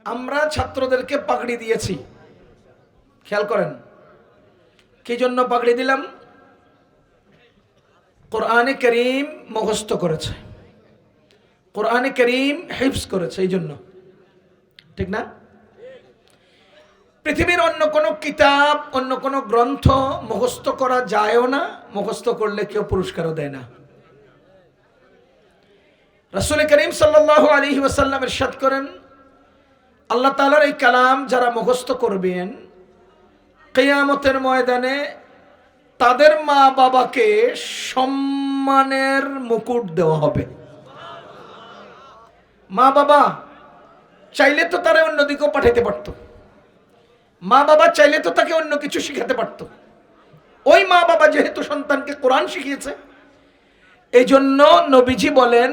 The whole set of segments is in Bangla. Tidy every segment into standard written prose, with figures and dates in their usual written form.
আমরা ছাত্রদেরকে পাগড়ি দিয়েছি, খেয়াল করেন কি জন্য পাগড়ি দিলাম? কোরআনে কারীম মুখস্থ করেছে, কোরআনে কারীম হিফজ করেছে, এই জন্য। ঠিক না? পৃথিবীর অন্য কোনো কিতাব, অন্য কোনো গ্রন্থ মুখস্থ করা যায়ও না, মুখস্থ করলে কেউ পুরস্কারও দেয় না। রাসূল করিম সাল্লাল্লাহু আলাইহি ওয়াসাল্লাম ইরশাদ করেন, আল্লাহ তাআলার এই কালাম যারা মুখস্থ করবেন, কিয়ামতের ময়দানে তাদের মা বাবাকে সম্মানের মুকুট দেওয়া হবে। মা বাবা চাইলে তো তারা অন্যদিকেও পাঠাতে পারত, মা বাবা চাইলে তো তাকে অন্য কিছু শিখাতে পারত। ওই মা বাবা যেহেতু সন্তানকে কোরআন শিখিয়েছে, এই জন্য নবীজি বলেন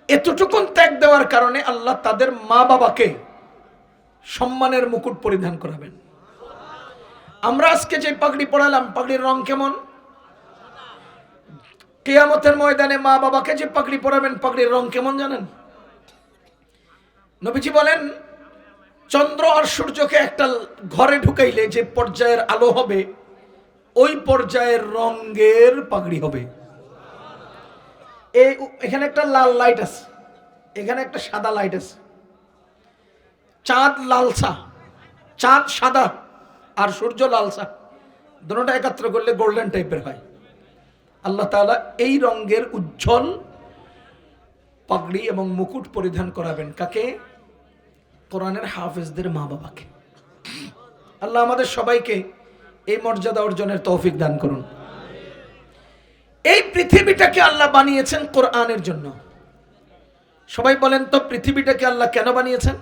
এতটুকুন ত্যাগ দেওয়ার কারণে আল্লাহ তাদের মা বাবাকে সম্মানের মুকুট পরিধান করাবেন। আমরা আজকে যে পাগড়ি পরালাম, পাগড়ির রং কেমন? কিয়ামতের ময়দানে মা বাবাকে যে পাগড়ি পরাবেন, পাগড়ির রং কেমন জানেন? নবীজি বলেন চন্দ্র আর সূর্যকে একটা ঘরে ঢুকাইলে যে পর্যায়ের আলো হবে, ওই পর্যায়ের রঙের পাগড়ি হবে। এখানে একটা লাল লাইট আছে, এখানে একটা সাদা লাইট আছে। চাঁদ লালসা, চাঁদ সাদা আর সূর্য লালসা, দুটোটা একত্র করলে গোল্ডেন টাইপের হয়। আল্লাহ তাআলা এই রঙের উজ্জ্বল পাগড়ি এবং মুকুট পরিধান করাবেন কাকে? কোরআনের হাফেজদের মা বাবাকে। আল্লাহ আমাদের সবাইকে এই মর্যাদা অর্জনের তৌফিক দান করুন। এই পৃথিবীটাকে আল্লাহ বানিয়েছেন কোরআনের জন্য। সবাই বলেন তো, পৃথিবীটাকে আল্লাহ কেন বানিয়েছেন?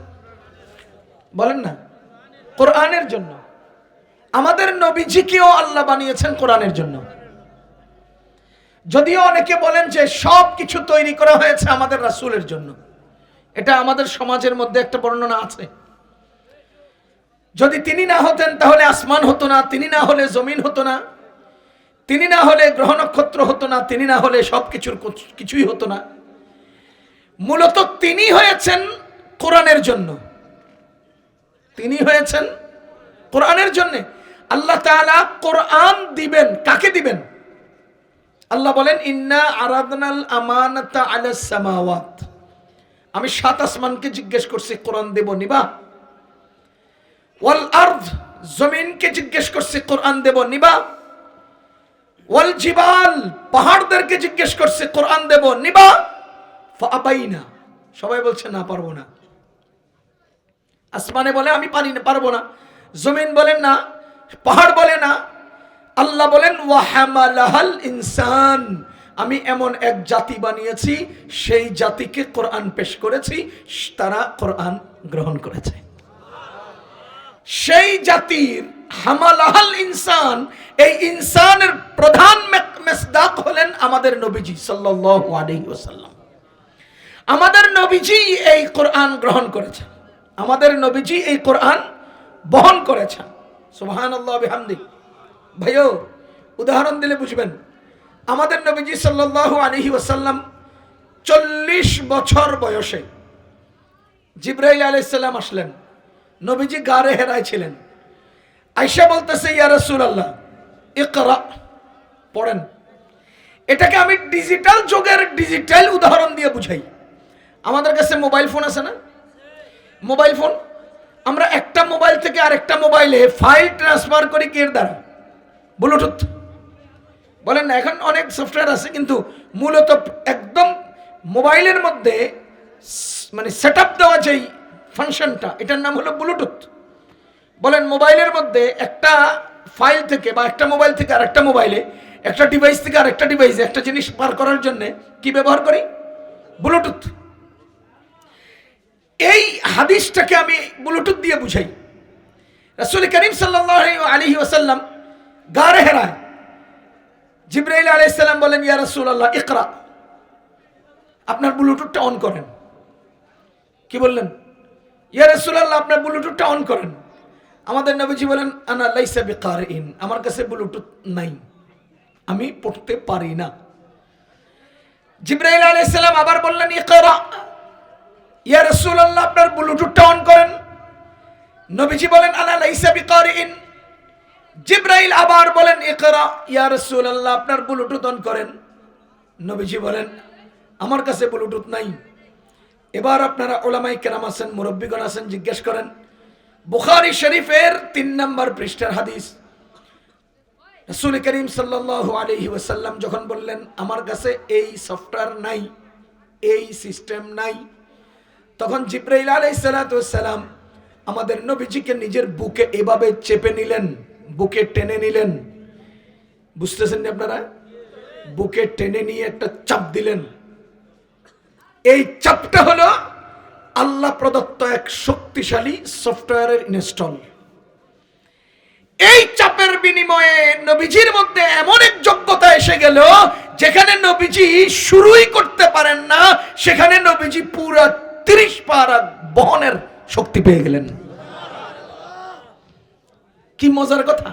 বলেন না। কোরআনের জন্য। আমাদের নবীজিকেও আল্লাহ বানিয়েছেন কোরআনের জন্য। যদিও অনেকে বলেন যে সব কিছু তৈরি করা হয়েছে আমাদের রাসূলের জন্য, এটা আমাদের সমাজের মধ্যে একটা বর্ণনা আছে। যদি তিনি না হতেন তাহলে আসমান হতো না, তিনি না হলে জমিন হতো না, তিনি না হলে গ্রহ নক্ষত্র হতো না, তিনি না হলে কিছুই হতো না। মূলত তিনি হয়েছেন কোরআনের জন্য, তিনি হয়েছেন কোরআনের জন্য। আল্লাহ তাআলা কোরআন দিবেন কাকে দিবেন? আল্লাহ বলেন ইন্না আরাদনাল আমানাতা আলাস সামাওয়াত, আমি সাত আসমানকে জিজ্ঞেস করছি কোরআন দেব নিবা। ওয়াল আরদ, জমিনকে জিজ্ঞেস করছি কোরআন দেব নিবা। ওয়াল জিবাল, পাহাড়দেরকে জিজ্ঞেস করছি কোরআন দেব নিবা। ফাআবাইনা, সবাই বলছে না, পারবো না। আসমানে বলে আমি পারি না, পারবো না। জমিন বলেন না, পাহাড় বলে না। আল্লাহ বলেন ওয়া হামালাহাল ইনসান, আমি এমন এক জাতি বানিয়েছি, সেই জাতিকে কোরআন পেশ করেছি, তারা কোরআন গ্রহণ করেছে। সেই জাতির হামালাহাল ইনসান, এই ইনসানের প্রধান মেসদাক হলেন আমাদের নবীজি সাল্লাল্লাহু আলাইহি ওয়াসাল্লাম। আমাদের নবীজি এই কোরআন গ্রহণ করেছেন, আমাদের নবীজি এই কোরআন বহন করেছেন। সুবহানাল্লাহ বিহামদি। ভাইও, উদাহরণ দিলে বুঝবেন। আমাদের নবীজি সাল্লাল্লাহু আলাইহি ওয়াসাল্লাম 40 বছর বয়সে জিবরাইল আলাইহিস সালাম আসলেন। নবীজি গারে হেরায় ছিলেন। আয়েশা বলতেছে ইয়া রাসূলুল্লাহ ইকরা, পড়েন। এটাকে আমি ডিজিটাল যুগের ডিজিটাল উদাহরণ দিয়ে বুঝাই। আমাদের কাছে মোবাইল ফোন আছে না? মোবাইল ফোন, আমরা একটা মোবাইল থেকে আরেকটা মোবাইলে ফাইল ট্রান্সফার করি কির দ্বারা? ব্লুটুথ। বলেন না, এখন অনেক সফটওয়্যার আছে, কিন্তু মূলত একদম মোবাইলের মধ্যে মানে সেটআপ দেওয়া যেই ফাংশনটা, এটার নাম হলো ব্লুটুথ। বলেন মোবাইলের মধ্যে একটা ফাইল থেকে বা একটা মোবাইল থেকে আরেকটা মোবাইলে, একটা ডিভাইস থেকে আরেকটা ডিভাইসে একটা জিনিস পার করার জন্য কি ব্যবহার করি? ব্লুটুথ। এই হাদিসটাকে আমি ব্লুটুথ দিয়ে বুঝাই। রাসূল করিম সাল্লাল্লাহু আলাইহি ওয়াসাল্লাম গারে হেরায়, জিবরাইল আলাইহিস সালাম বলেন ইয়া রাসূলুল্লাহ ইকরা, আপনার ব্লুটুথটা অন করেন। কি বললেন? ইয়া রাসূলুল্লাহ আপনার ব্লুটুথটা অন করেন। আমাদের নবীজি বলেন আনা লাইসা বিকারিন, আমার কাছে ব্লুটুথ নাই, আমি পড়তে পারি না। জিবরাইল আলাইহিস সালাম আবার বললেন ইকরা, ইয়া রাসূলুল্লাহ আপনার ব্লুটুথটা অন করেন। নবীজি বলেন আনা লাইসা বিকারিন। জিবরাইল আবার বলেন ইকরা। ইয়া রাসূলুল্লাহ আপনার ব্লুটুথ অন করেন। নবীজি বলেন আমার কাছে ব্লুটুথ নাই। এবার আপনারা উলামায়ে কেরাম আছেন, মুরব্বিগণ আছেন, জিজ্ঞেস করেন। বুখারী শরীফের 3 নম্বর পৃষ্ঠার হাদিস। রাসূল করিম সাল্লাল্লাহু আলাইহি ওয়াসাল্লাম যখন বললেন আমার কাছে এই সফটওয়্যার নাই, এই সিস্টেম নাই, তখন জিবরাইল আলাইহিস সালাতু ওয়াস সালাম আমাদের নবীজিকে নিজের বুকে এভাবে চেপে নিলেন, বুকে টেনে নিলেন। বুঝতেছেন না আপনারা? বুকে টেনে নিয়ে একটা চাপ দিলেন। এই চাপটা হলো আল্লাহ প্রদত্ত এক শক্তিশালী সফটওয়্যারের ইনস্টল। এই চাপের বিনিময়ে নবীজির মধ্যে এমন এক যোগ্যতা এসে গেল যেখানে নবীজি শুরুই করতে পারেন না, সেখানে নবীজি পুরো 30 পারা বহনের শক্তি পেয়ে গেলেন। কি মজার কথা!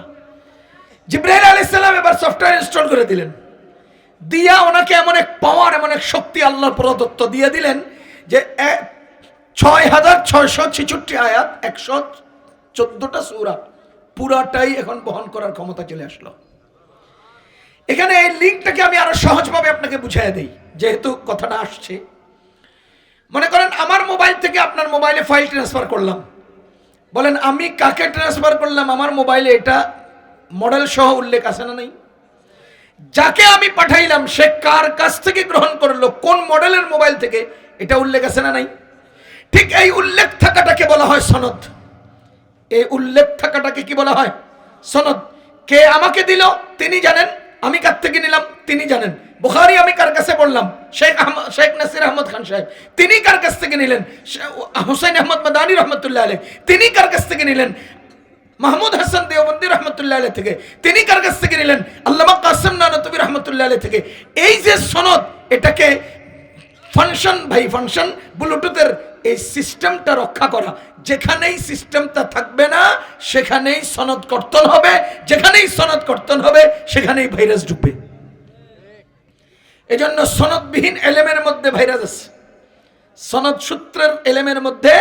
জিবরাইল আলাইহিস সালাম এবার সফটওয়্যার ইনস্টল করে দিলেন, দিয়া ওনাকে এমন এক পাওয়ার, এমন এক শক্তি আল্লাহর প্রদত্ত দিয়ে দিলেন যে 6666 আয়াত, 114টা সূরা পুরাটাই এখন বহন করার ক্ষমতা চলে আসলো। এখানে এই লিঙ্কটাকে আমি আরো সহজভাবে আপনাকে বুঝিয়ে দেই, যেহেতু কথাটা আসছে। মনে করেন আমার মোবাইল থেকে আপনার মোবাইলে ফাইল ট্রান্সফার করলাম। বলেন আমি কাকে ট্রান্সফার করলাম? আমার মোবাইলে এটা মডেল সহ উল্লেখ আছে না নাই? যাকে আমি পাঠাইলাম সে কার কাছ থেকে গ্রহণ করলো, কোন মডেলের মোবাইল থেকে, এটা উল্লেখ আছে না নাই? ঠিক এই উল্লেখ থাকাটাকে বলা হয় সনদ। এই উল্লেখ থাকাটাকে কি বলা হয়? সনদ। কে আমাকে দিল তিনি জানেন, আমি কার থেকে নিলাম তিনি জানেন। বুখারী আমি কার কাছে পড়লাম, শেখ নাসির আহমদ খান সাহেব, তিনি কার কাছ থেকে নিলেন? হুসাইন আহমদ মাদানী রহমতুল্লাহ আলাইহি, তিনি কার কাছ থেকে নিলেন? মাহমুদ হাসান দেওবন্দি রহমতুল্লাহ আলাইহি থেকে, তিনি কার কাছ থেকে নিলেন? আল্লামা কাসেম নানতুবি রহমতুল্লাহ আলাইহি থেকে। এই যে সনদ, এটাকে ফাংশন ব্লুটুথের এই সিস্টেমটা রক্ষা করা। যেখানেই সিস্টেমটা থাকবে না সেখানেই সনদ কর্তন হবে, যেখানেই সনদ কর্তন হবে সেখানেই ভাইরাস ঢুকবে। এজন্য সনদবিহীন এলেমের মধ্যে ভাইরাস আছে, সনদ সূত্রের এলেমের মধ্যে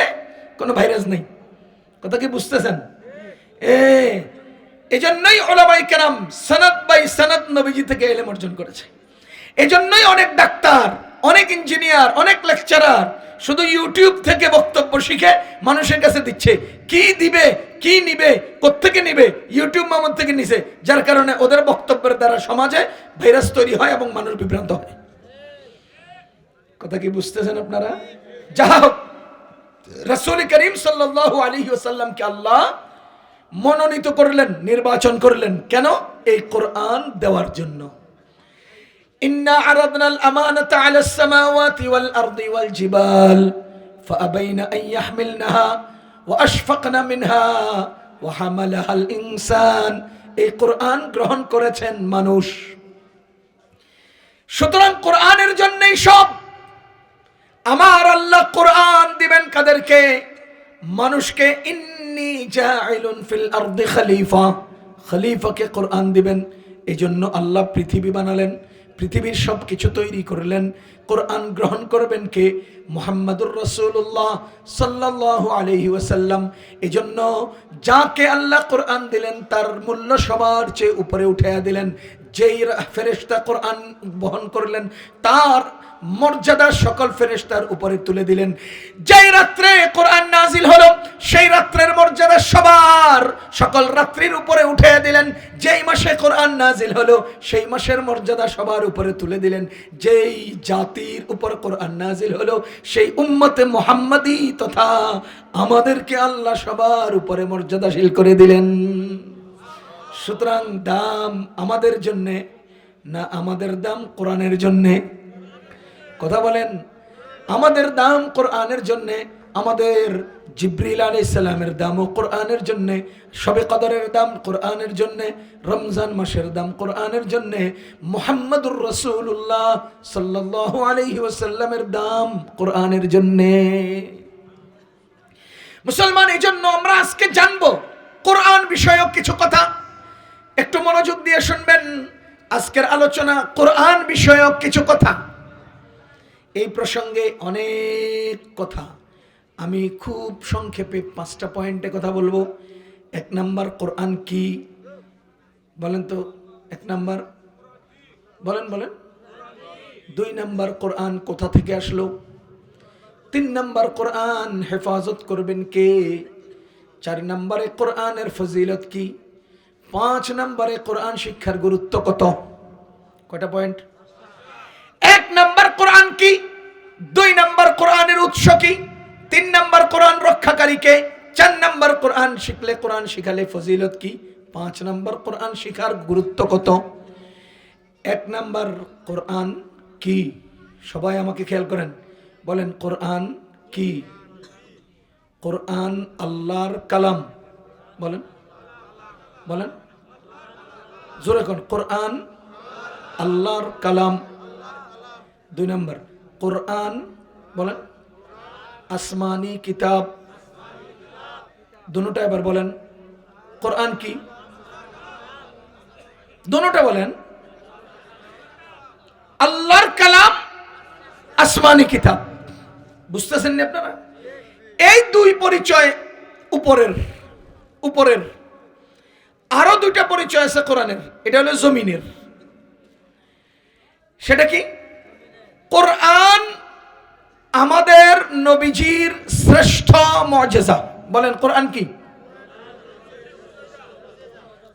কোনো ভাইরাস নেই। কথা কি বুঝতেছেন? এজন্যই উলামায়ে কেরাম সনদ বাই সনদ নবীজি থেকে এলেম অর্জন করেছে। এজন্যই অনেক ডাক্তার, অনেক ইঞ্জিনিয়ার, অনেক লেকচারার শুধু ইউটিউব থেকে বক্তব্য শিখে মানুষের কাছে দিচ্ছে। কি দিবে, কি নিবে, কোত্থেকে নিবে? ইউটিউব মামুদ থেকে নিছে, যার কারণে ওদের বক্তব্যের দ্বারা সমাজে ভাইরাস তৈরি হয় এবং মানুষ বিভ্রান্ত হয়। কথা কি বুঝতেছেন আপনারা? যা হোক, রাসূল করিম সাল্লাল্লাহু আলাইহি ওয়াসাল্লামকে আল্লাহ মনোনীত করলেন, নির্বাচন করলেন। কেন? এই কোরআন দেওয়ার জন্য। ইন্না আরাদনাল আমানাতা আলাস সামাওয়াতি ওয়াল আরদি ওয়াল জিবাল ফাআবাইনা আন ইয়াহমিলনাহা ওয়া আশফাকনা মিনহা ওয়া হামালাহাল ইনসান। এই কোরআন গ্রহণ করেছেন মানুষ। সুতরাং কোরআনের জন্যই সব। আমার আল্লাহ কোরআন দিবেন কাদেরকে? মানুষকে। ইন্নী জাইলুন ফিল আরদি খলিফা, খলিফাকে কোরআন দিবেন। এই জন্য আল্লাহ পৃথিবী বানালেন, পৃথিবীর সব কিছু তৈরি করলেন। কোরআন গ্রহণ করবেন কে? মুহাম্মাদুর রাসূলুল্লাহ সাল্লাল্লাহু আলাইহি ওয়াসাল্লাম। এজন্য যাকে আল্লাহ কোরআন দিলেন তার মূল্য সবার চেয়ে উপরে উঠাইয়া দিলেন। যেই ফেরেশতা কোরআন বহন করলেন তার মর্যাদা সকল ফেরেশতার উপরে তুলে দিলেন। যেই রাত্রে কোরআন নাজিল হলো সেই রাত্রের মর্যাদা সবার সকল রাত্রির উপরে উঠিয়ে দিলেন। যেই মাসে কোরআন নাজিল হলো সেই মাসের মর্যাদা সবার উপরে তুলে দিলেন। যেই জাতির উপর কোরআন নাজিল হলো সেই উম্মতে মুহাম্মাদি তথা আমাদেরকে আল্লাহ সবার উপরে মর্যাদাশীল করে দিলেন। সুতরাং দাম আমাদের জন্যে না আমাদের দাম কোরআনের জন্যে? কথা বলেন। আমাদের দাম কোরআনের জন্যে। আমাদের জিবরিল আলাইহিস সালামের দামও কোরআনের জন্যে, শবে কদরের দাম কোরআনের জন্যে, রমজান মাসের দাম কোরআনের জন্যে, মুহাম্মাদুর রাসূলুল্লাহ সাল্লাল্লাহু আলাইহি ওয়াসাল্লামের দাম কোরআনের জন্যে। মুসলমান, এই জন্য আমরা আজকে জানবো কোরআন বিষয়ক কিছু কথা। একটু মনোযোগ দিয়ে শুনবেন। আজকের আলোচনা কোরআন বিষয়ক কিছু কথা। এই প্রসঙ্গে অনেক কথা আমি খুব সংক্ষেপে 5টা পয়েন্টে কথা বলবো। 1 নাম্বার, কোরআন কি? বলেন তো, 1 নাম্বার বলেন। 2 নাম্বার, কোরআন কোথা থেকে আসলো? 3 নাম্বার, কোরআন হেফাজত করবেন কে? 4 নম্বরে কোরআনের ফজিলত কি? 5 নম্বরে কোরআন শিক্ষার গুরুত্ব কত? কয়টা পয়েন্ট? 1 নম্বর কোরআন কি, 2 নম্বর কোরআনের উৎস কি, 3 নম্বর কোরআন রক্ষাকারী কে, 4 নম্বর কোরআন শিখলে, কোরআন শিখালে ফজিলত কি, 5 নম্বর কোরআন শিখার গুরুত্ব কত। 1 নম্বর কোরআন কি? সবাই আমাকে খেয়াল করেন, বলেন কোরআন কি? কোরআন আল্লাহর কালাম। বলেন জোরে কোন, কোরআন আল্লাহর কালাম। 2 নম্বর, কোরআন বলেন আসমানি কিতাব। দুটোটা এবার বলেন, কোরআন কি? দুটোটা বলেন, আল্লাহর কালাম, আসমানি কিতাব। বুঝতেছেন না আপনারা? এই 2 পরিচয় উপরের আরো 2টা পরিচয় আছে কোরআনের, এটা হলো জমিনের। সেটা কি? কোরআন আমাদের নবীজির শ্রেষ্ঠ মুজিজা। বলেন কোরআন কি?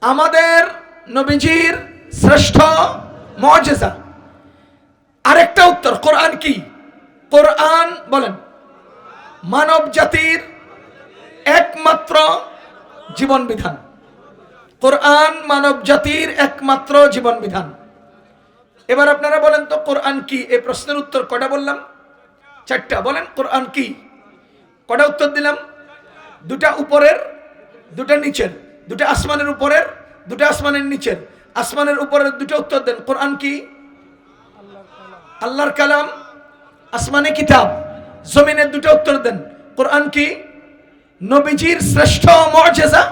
আমাদের নবীজির শ্রেষ্ঠ মুজিজা। আরেকটা উত্তর, কোরআন কি? কোরআন বলেন মানব জাতির একমাত্র জীবন বিধান। কোরআন মানব জাতির একমাত্র জীবন বিধান। এবার আপনারা বলেন তো কোরআন কি? এই প্রশ্নের উত্তর কয়টা বললাম? 4টা। বলেন কোরআন কি? কয়টা উত্তর দিলাম? 2টা উপরের, 2টা নিচের, 2টা আসমানের উপরের, 2টা আসমানের নিচের। আসমানের উপরের 2টা উত্তর দেন। কোরআন কি? আল্লাহর কালাম, আসমানি কিতাব। জমিনের 2টা উত্তর দেন। কোরআন কি? নবীজির শ্রেষ্ঠ মুজিজা,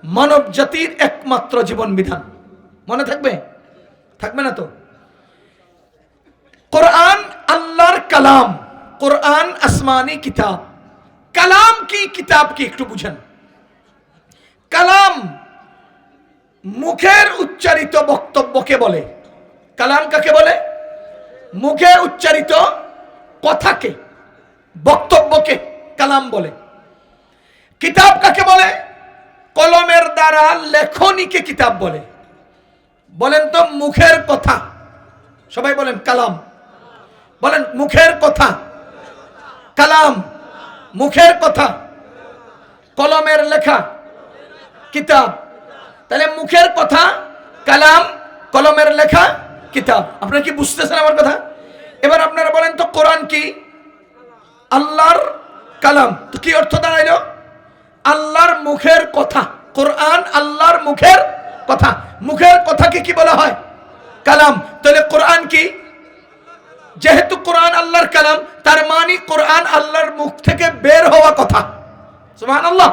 মানব জাতির একমাত্র জীবন বিধান। মনে থাকবে? থাকবে না তো? কোরআন আল্লাহর কালাম, কোরআন আসমানি কিতাব। কালাম কি, কিতাব কি একটু বুঝেন। কালাম মুখের উচ্চারিত বক্তব্যকে বলে। কালাম কাকে বলে? মুখে উচ্চারিত কথাকে, বক্তব্যকে কালাম বলে। কিতাব কাকে বলে? কলমের দ্বারা লেখনীকে কিতাব বলে। বলেন তো মুখের কথা, সবাই বলেন কালাম। বলেন মুখের কথা কালাম, মুখের কথা কলমের লেখা কিতাব। তাহলে মুখের কথা কালাম, কলমের লেখা কিতাব। আপনারা কি বুঝতেছেন আমার কথা? এবার আপনারা বলেন তো কোরআন কি? আল্লাহর কালাম। তো কি অর্থ দাঁড়াইল? আল্লাহর মুখের কথা। কোরআন আল্লাহর মুখের কথা। মুখের কথাকে কি বলা হয়? কালাম। তাহলে কোরআন কি? যেহেতু কোরআন আল্লাহর কালাম, তার মানে কোরআন আল্লাহর মুখ থেকে বের হওয়া কথা। সুবহানাল্লাহ।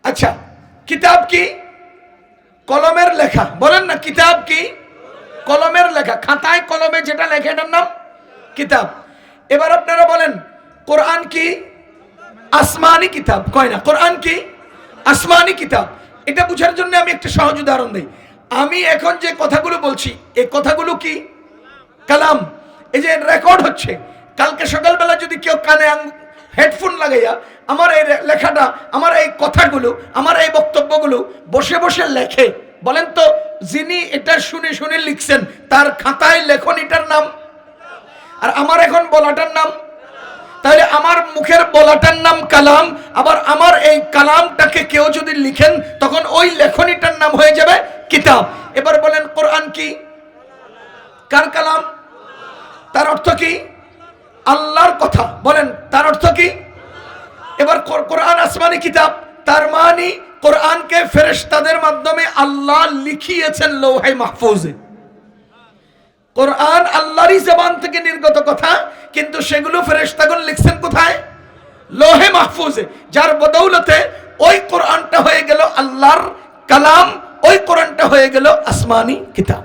আচ্ছা, কিতাব কি? কলমের লেখা। বলেন না কিতাব কি? কলমের লেখা। খাতায় কলমে যেটা লেখে এটার নাম কিতাব। এবার আপনারা বলেন কোরআন কি? আসমানি কিতাব। কয় না কোরআন কি? আসমানি কিতাব। এটা বুঝার জন্য আমি একটা সহজ উদাহরণ দেই। আমি এখন যে কথাগুলো বলছি, এই কথাগুলো কি? কালাম। এই যে রেকর্ড হচ্ছে, কালকে সকালবেলা যদি কেউ কানে হেডফোন লাগাইয়া আমার এই লেখাটা, আমার এই কথাগুলো, আমার এই বক্তব্যগুলো বসে বসে লেখে, বলেন তো যিনি এটা শুনে শুনে লিখছেন তার খাতায় লেখনীটার নাম, আর আমার এখন বলাটার নাম। তাহলে আমার মুখের বলাটার নাম কালাম, আবার আমার এই কালামটাকে কেউ যদি লিখেন তখন ওই লেখনীটার নাম হয়ে যাবে কিতাব। এবার বলেন কোরআন কি? কার কালাম? তার অর্থ কি? আল্লাহর কথা। বলেন তার অর্থ কি? এবার কোরআন আসমানি কিতাব, তার মানে কোরআনকে ফেরেশতাদের মাধ্যমে আল্লাহ লিখিয়েছেন লৌহে মাহফুজে। কোরআন আল্লাহরই জবান থেকে নির্গত কথা, কিন্তু সেগুলো ফেরেশতাগণ লিখছেন কোথায়? লৌহে মাহফুজে। যার বদৌলতে ওই কোরআনটা হয়ে গেল আল্লাহর কালাম, ওই কোরআনটা হয়ে গেল আসমানি কিতাব।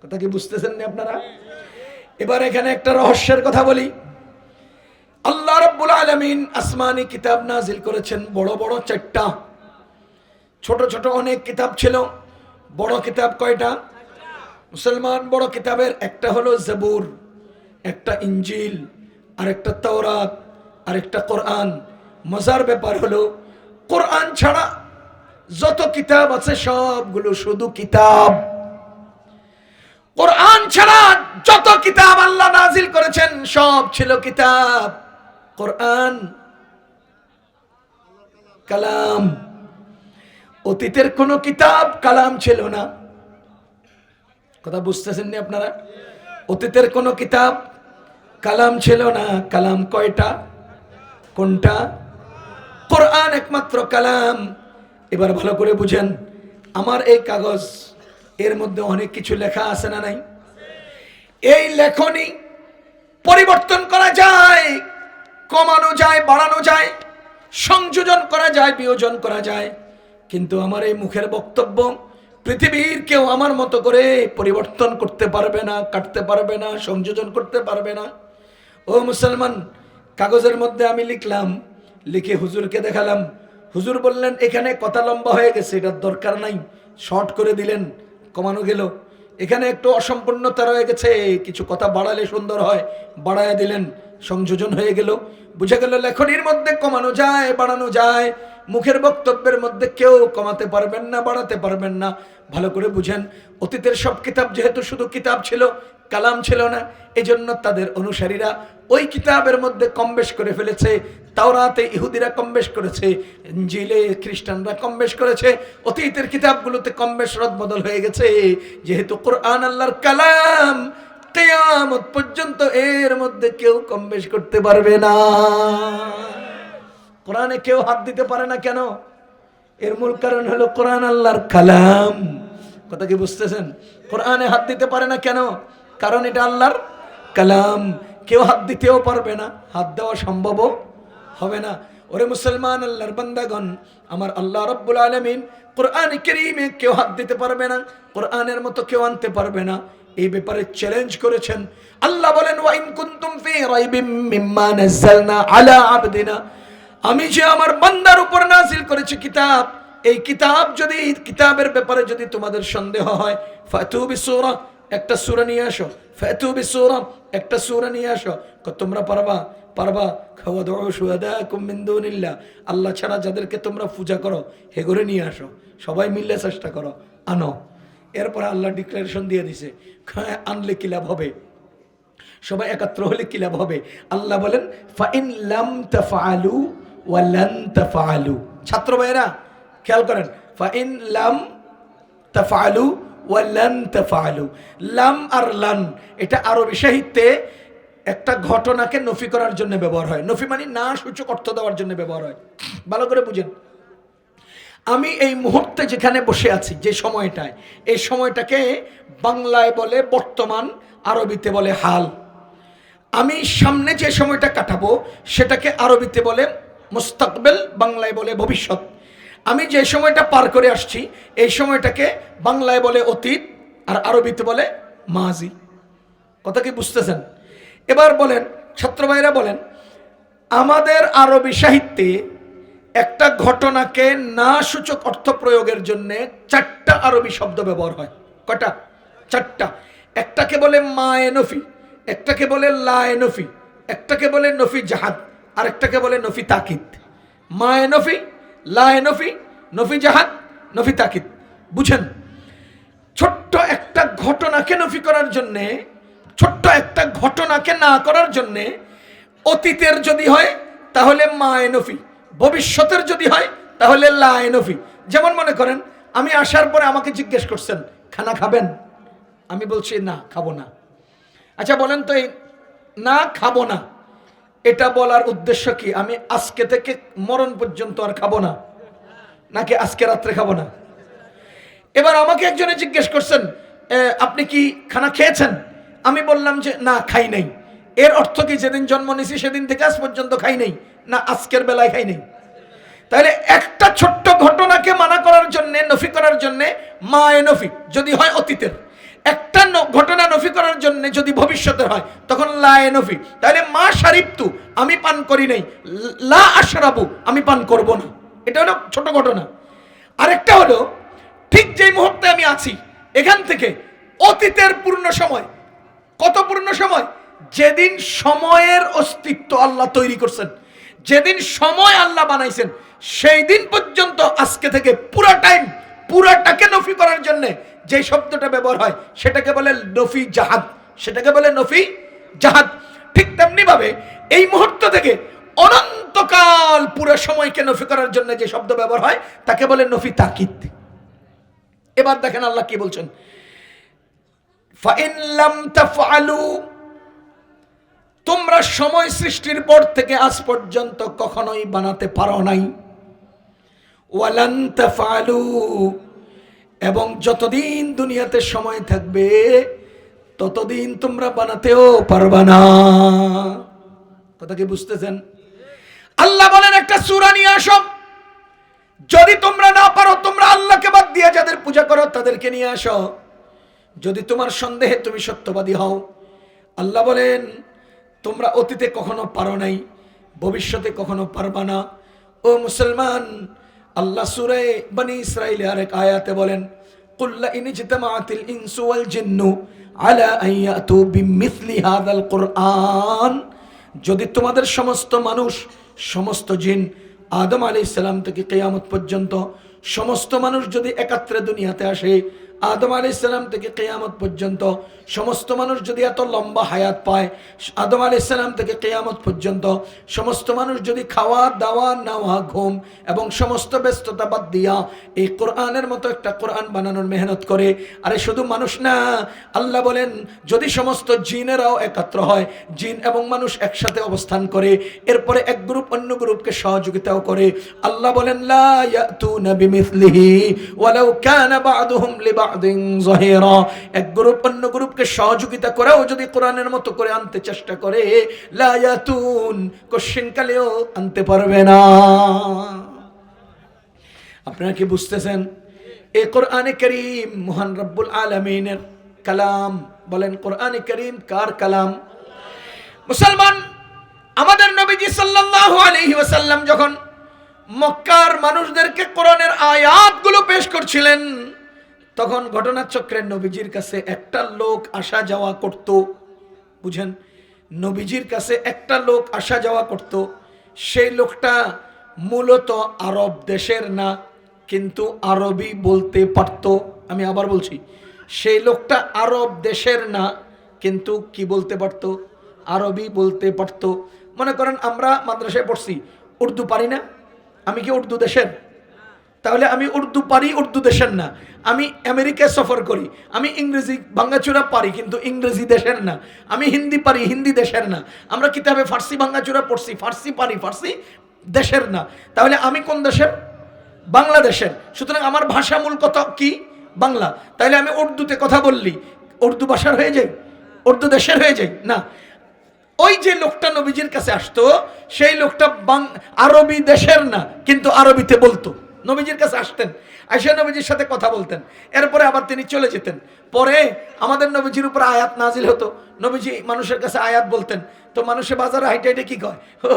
কথা কি বুঝতেছেন না আপনারা? এবার এখানে একটা রহস্যের কথা বলি। আল্লাহ রাব্বুল আলামিন আসমানি কিতাব নাজিল করেছেন বড় বড় 4টা, ছোট ছোট অনেক কিতাব ছিল। বড় কিতাব কয়টা? মুসলমান বড় কিতাবের একটা হলো জবুর, একটা ইঞ্জিল, আর একটা তাওরাত, আর একটা কোরআন। মজার ব্যাপার হলো কোরআন ছাড়া যত কিতাব আছে সবগুলো শুধু কিতাব। কোরআন ছাড়া যত কিতাব আল্লাহ নাজিল করেছেন সব ছিল কিতাব। কোরআন কালাম, অতীতের কোন কিতাব কালাম ছিল না। কথা বুঝতেছেন নি আপনারা? অতীতের কোন কিতাব কালাম ছিল না। কালাম কয়টা? কোনটা? কোরআন একমাত্র কালাম। এবার ভালো করে বুঝেন, আমার এই কাগজ, এর মধ্যে অনেক কিছু লেখা আছে না নাই? এই লেখনী পরিবর্তন করা যায়, কমানো যায়, বাড়ানো যায়, সংযোজন করা যায়, বিয়োজন করা যায়। কিন্তু আমার এই মুখের বক্তব্য পৃথিবীর কেউ আমার মতো করে পরিবর্তন করতে পারবে না, কাটতে পারবে না, সংযোজন করতে পারবে না। ও মুসলমান, কাগজের মধ্যে আমি লিখলাম, লিখে হুজুরকে দেখালাম। হুজুর বললেন এখানে কথা লম্বা হয়ে গেছে, এটার দরকার নাই, শর্ট করে দিলেন, কমানো গেল। এখানে একটু অসম্পূর্ণতা রয়ে গেছে, কিছু কথা বাড়ালে সুন্দর হয়, বাড়ায় দিলেন, সংযোজন হয়ে গেল। বুঝা গেল লেখনির মধ্যে কমানো যায়, বাড়ানো যায়। মুখের বক্তব্যের মধ্যে কেউ কমাতে পারবেন না, বাড়াতে পারবেন না। ভালো করে বুঝেন, অতীতের সব কিতাব যেহেতু শুধু কিতাব ছিল, কালাম ছিল না, এই জন্য তাদের অনুসারীরা ওই কিতাবের মধ্যে কম বেশ করে ফেলেছে। তাওরাতে ইহুদিরা কম বেশ করেছে, ইনজিলে খ্রিস্টানরা কম বেশ করেছে, অতীতের কিতাবগুলোতে কম বেশ রদবদল হয়ে গেছে। যেহেতু কোরআন আল্লাহর কালাম, কিয়ামত পর্যন্ত এর মধ্যে কেউ কম বেশ করতে পারবে না। কোরআনে কেউ হাত দিতে পারে না কেন? এর মূল কারণ হলো কোরআন আল্লাহর কালাম। কথা কি বুঝতেছেন? কোরআনে হাত দিতে পারে না কেন? কারণ এটা আল্লাহর কালাম। কেউ হাত দিতেও পারবে না, হাত দেওয়া সম্ভবও হবে না। ওরে মুসলমান, আল্লাহর বান্দাগণ, আমার আল্লাহ রাব্বুল আলামিন কোরআন কারীমে কেউ হাত দিতে পারবে না, কোরআনের মতো কেউ আনতে পারবে না, এই ব্যাপারে চ্যালেঞ্জ করেছেন। আল্লাহ বলেন, ওয়া ইন কুনতুম ফি রাইবিম মিম্মা নাযালনা আলা আবদিনা, আমি যে আমার বান্দার উপর নাজিল করেছি কিতাব, এই কিতাব যদি, কিতাবের ব্যাপারে যদি তোমাদের সন্দেহ হয়, ফাতু বিসূরা, একটা সূরা নিয়ে আসো। ফাতু বিসূরা, একটা সূরা নিয়ে আসো। তোমরা পারবা? পারবা? খাওয়াদু শুহাদাকুম মিন দুনিল্লাহ, আল্লাহ ছাড়া যাদেরকে তোমরা পূজা করো হেগরে নিয়ে আসো। সবাই মিলে চেষ্টা করো, আনো। এরপরে আল্লাহ ডিক্লারেশন দিয়ে দিছে, আনলে কি লাভ হবে, সবাই একাত্র হলে কি লাভ হবে। আল্লাহ বলেন, ফাইন লাম তাফআলু ওয়া লান তাফআলু। ছাত্র ভাইরা খেয়াল করেন, ফাইন লাম তাফআলু ওয়া লান তাফআলু। লাম আর লান এটা আরবি সাহিত্যে একটা ঘটনাকে নফি করার জন্য ব্যবহার হয়। নফি মানে না সূচক অর্থ দেওয়ার জন্য ব্যবহার হয়। ভালো করে বুঝেন, আমি এই মুহূর্তে যেখানে বসে আছি, যে সময়টায়, এই সময়টাকে বাংলায় বলে বর্তমান, আরবিতে বলে হাল। আমি সামনে যে সময়টা কাটাবো সেটাকে আরবিতে বলে মুস্তাকবেল, বাংলায় বলে ভবিষ্যৎ। আমি যে সময়টা পার করে আসছি এই সময়টাকে বাংলায় বলে অতীত, আর আরবিতে বলে মাজি। কথা কি বুঝতেছেন? এবার বলেন ছাত্র ভাইরা, বলেন আমাদের আরবি সাহিত্যে একটা ঘটনাকে না সূচক অর্থ প্রয়োগের জন্য 4টা আরবি শব্দ ব্যবহার হয়। কয়টা? 4টা। একটাকে বলে মায়ে নফি, একটাকে বলে লায়ে নফি, একটাকে বলে নফি জাহাদ, আর একটাকে বলে নফি তাকিদ। মায়ে নফি, লায়ে নফি, নফি জাহাদ, নফি তাকিদ। বুঝেন, ছোট্ট একটা ঘটনাকে নফি করার জন্যে, ছোট্ট একটা ঘটনাকে না করার জন্যে, অতীতের যদি হয় তাহলে মায়ে নফি, ভবিষ্যতের যদি হয় তাহলে লায়ে নফি। যেমন মনে করেন আমি আসার পরে আমাকে জিজ্ঞেস করছেন খানা খাবেন, আমি বলছি না খাবো না। আচ্ছা বলেন তো, এই না খাবো না এটা বলার উদ্দেশ্য কি? আমি আজকে থেকে মরণ পর্যন্ত আর খাবো না, নাকি আজকে রাত্রে খাবো না? এবার আমাকে একজনে জিজ্ঞেস করছেন আপনি কি খানা খেয়েছেন, আমি বললাম যে না খাই নাই। এর অর্থ কি যেদিন জন্ম নিয়েছি সেদিন থেকে আজ পর্যন্ত খাই নাই, না আজকের বেলায় খাই নাই? তাহলে একটা ছোট্ট ঘটনাকে মানা করার জন্য, নফি করার জন্য মায়ে নফি যদি হয় অতীতের, একটা ঘটনা নফি করার জন্য যদি ভবিষ্যতের হয় তখন লা নফি, তাহলে মা শারিবতু আমি পান করি নাই, লা আশরাবু আমি পান করব না, এটা হলো ছোট ঘটনা। আরেকটা হলো ঠিক যেই মুহূর্তে আমি আছি এখান থেকে অতীতের পূর্ণ সময়, কত পূর্ণ সময়, যেদিন সময়ের অস্তিত্ব আল্লাহ তৈরি করছেন, যেদিন সময় আল্লাহ বানাইছেন, সেই দিন পর্যন্ত আজকে থেকে পুরো টাইম, পুরাটাকে নফি করার জন্য যে শব্দটা ব্যবহার হয় সেটাকে বলে নফি জাহাদ, সেটাকে বলে নফি জাহাদ। ঠিক তেমনি ভাবে এই মুহূর্ত থেকে অনন্তকাল পুরো সময়কে নফি করার জন্য যে শব্দ ব্যবহার হয় তাকে বলে নফি তাকিদ। এবার দেখেন আল্লাহ কি বলছেন, ফাইন লাম তাফআলু, তোমরা সময় সৃষ্টির পর থেকে আজ পর্যন্ত কখনোই বানাতে পারো নাই, ওয়ালান তাফআলু, এবং যতদিন দুনিয়াতে সময় থাকবে ততদিন তোমরা বানাতেও পারবা না। কথা কি বুঝতেছেন? আল্লাহ বলেন একটা সূরা নিয়ে আসো, যদি তোমরা না পারো তোমরা আল্লাহকে বাদ দিয়ে যাদের পূজা করো তাদেরকে নিয়ে আসো, যদি তোমার সন্দেহে তুমি সত্যবাদী হও। আল্লাহ বলেন তোমরা অতীতে কখনো পারো নাই, ভবিষ্যতে কখনো পারবা না। ও মুসলমান, আল্লাহ সূরা বনী ইসরাঈল এর এক আয়াতে বলেন, কুল লা ইন ইজতামাআতিল ইনসু ওয়াল জিন্নু আলা আন ইয়াতু বিমিসলি হাযাল কুরআন, যদি তোমাদের সমস্ত মানুষ, সমস্ত জিন, আদম আলাইহিস সালাম থেকে কিয়ামত পর্যন্ত সমস্ত মানুষ যদি একত্রে দুনিয়াতে আসে, আদম আলাইহিস সালাম থেকে কিয়ামত পর্যন্ত সমস্ত মানুষ যদি এত লম্বা হায়াত পায়, আদম আলাইহিস সালাম থেকে কিয়ামত পর্যন্ত সমস্ত মানুষ যদি খাওয়া দাওয়া নাওয়া ঘুম এবং সমস্ত ব্যস্ততা বাদ দিয়া এই কোরআনের মতো একটা কোরআন বানানোর মেহনত করে, আরে শুধু মানুষ না, আল্লাহ বলেন যদি সমস্ত জিনেরাও একত্র হয়, জিন এবং মানুষ একসাথে অবস্থান করে, এরপরে এক গ্রুপ অন্য গ্রুপকে সহযোগিতাও করে, আল্লাহ বলেন লা ইয়াতুনা বিমিসলিহি ওয়ালাউ কানা বা'দুহুম লিবা'দিন যাহিরা, এক গ্রুপ অন্য গ্রুপকে সহযোগিতা করেও যদি কোরআনের মতো করে আনতে চেষ্টা করে, লা ইয়াতুন, কোশ্চেনকালেও আনতে পারবে না। আপনারা কি বুঝতেছেন? এই কোরআনে কারীম মহান রব্বুল আলামিনের কালাম। বলেন কোরআনে কারীম কার কালাম? মুসলমান, আমাদের নবীজি সাল্লাল্লাহু আলাইহি ওয়াসাল্লাম যখন মক্কার মানুষদেরকে কোরআনের আয়াতগুলো পেশ করছিলেন, তখন ঘটনাচক্রে নবীজির কাছে একটা লোক আসা যাওয়া করত। বুঝেন, নবীজির কাছে একটা লোক আসা যাওয়া করত, সেই লোকটা মূলত আরব দেশের না, কিন্তু আরবি বলতে পারত। আমি আবার বলছি, সেই লোকটা আরব দেশের না, কিন্তু কি বলতে পারত? আরবি বলতে পারত। মনে করেন আমরা মাদ্রাসায় পড়ছি, উর্দু পারি না, আমি কি উর্দু দেশের? তাহলে আমি উর্দু পারি, উর্দু দেশের না। আমি আমেরিকায় সফর করি, আমি ইংরেজি ভাঙ্গাচুরা পারি, কিন্তু ইংরেজি দেশের না। আমি হিন্দি পারি, হিন্দি দেশের না। আমরা কিতাবে ফার্সি ভাঙ্গাচুরা পড়ছি, ফার্সি পারি, ফার্সি দেশের না। তাহলে আমি কোন দেশের? বাংলাদেশের। সুতরাং আমার ভাষা মূল কথা কি? বাংলা। তাহলে আমি উর্দুতে কথা বললি, উর্দু ভাষার হয়ে যাই? উর্দু দেশের হয়ে যাই না। ওই যে লোকটা নবীজির কাছে আসতো, সেই লোকটা আরবি দেশের না, কিন্তু আরবিতে বলতো। নবীজির কাছে আসতেন, আয়েশা নবীজির সাথে কথা বলতেন, এরপরে আবার তিনি চলে যেতেন। পরে আমাদের নবীজির উপর আয়াত নাজিল হতো, নবীজি মানুষের কাছে আয়াত বলতেন। তো মানুষে বাজারে হাইটে হাইটে কি কয়, ও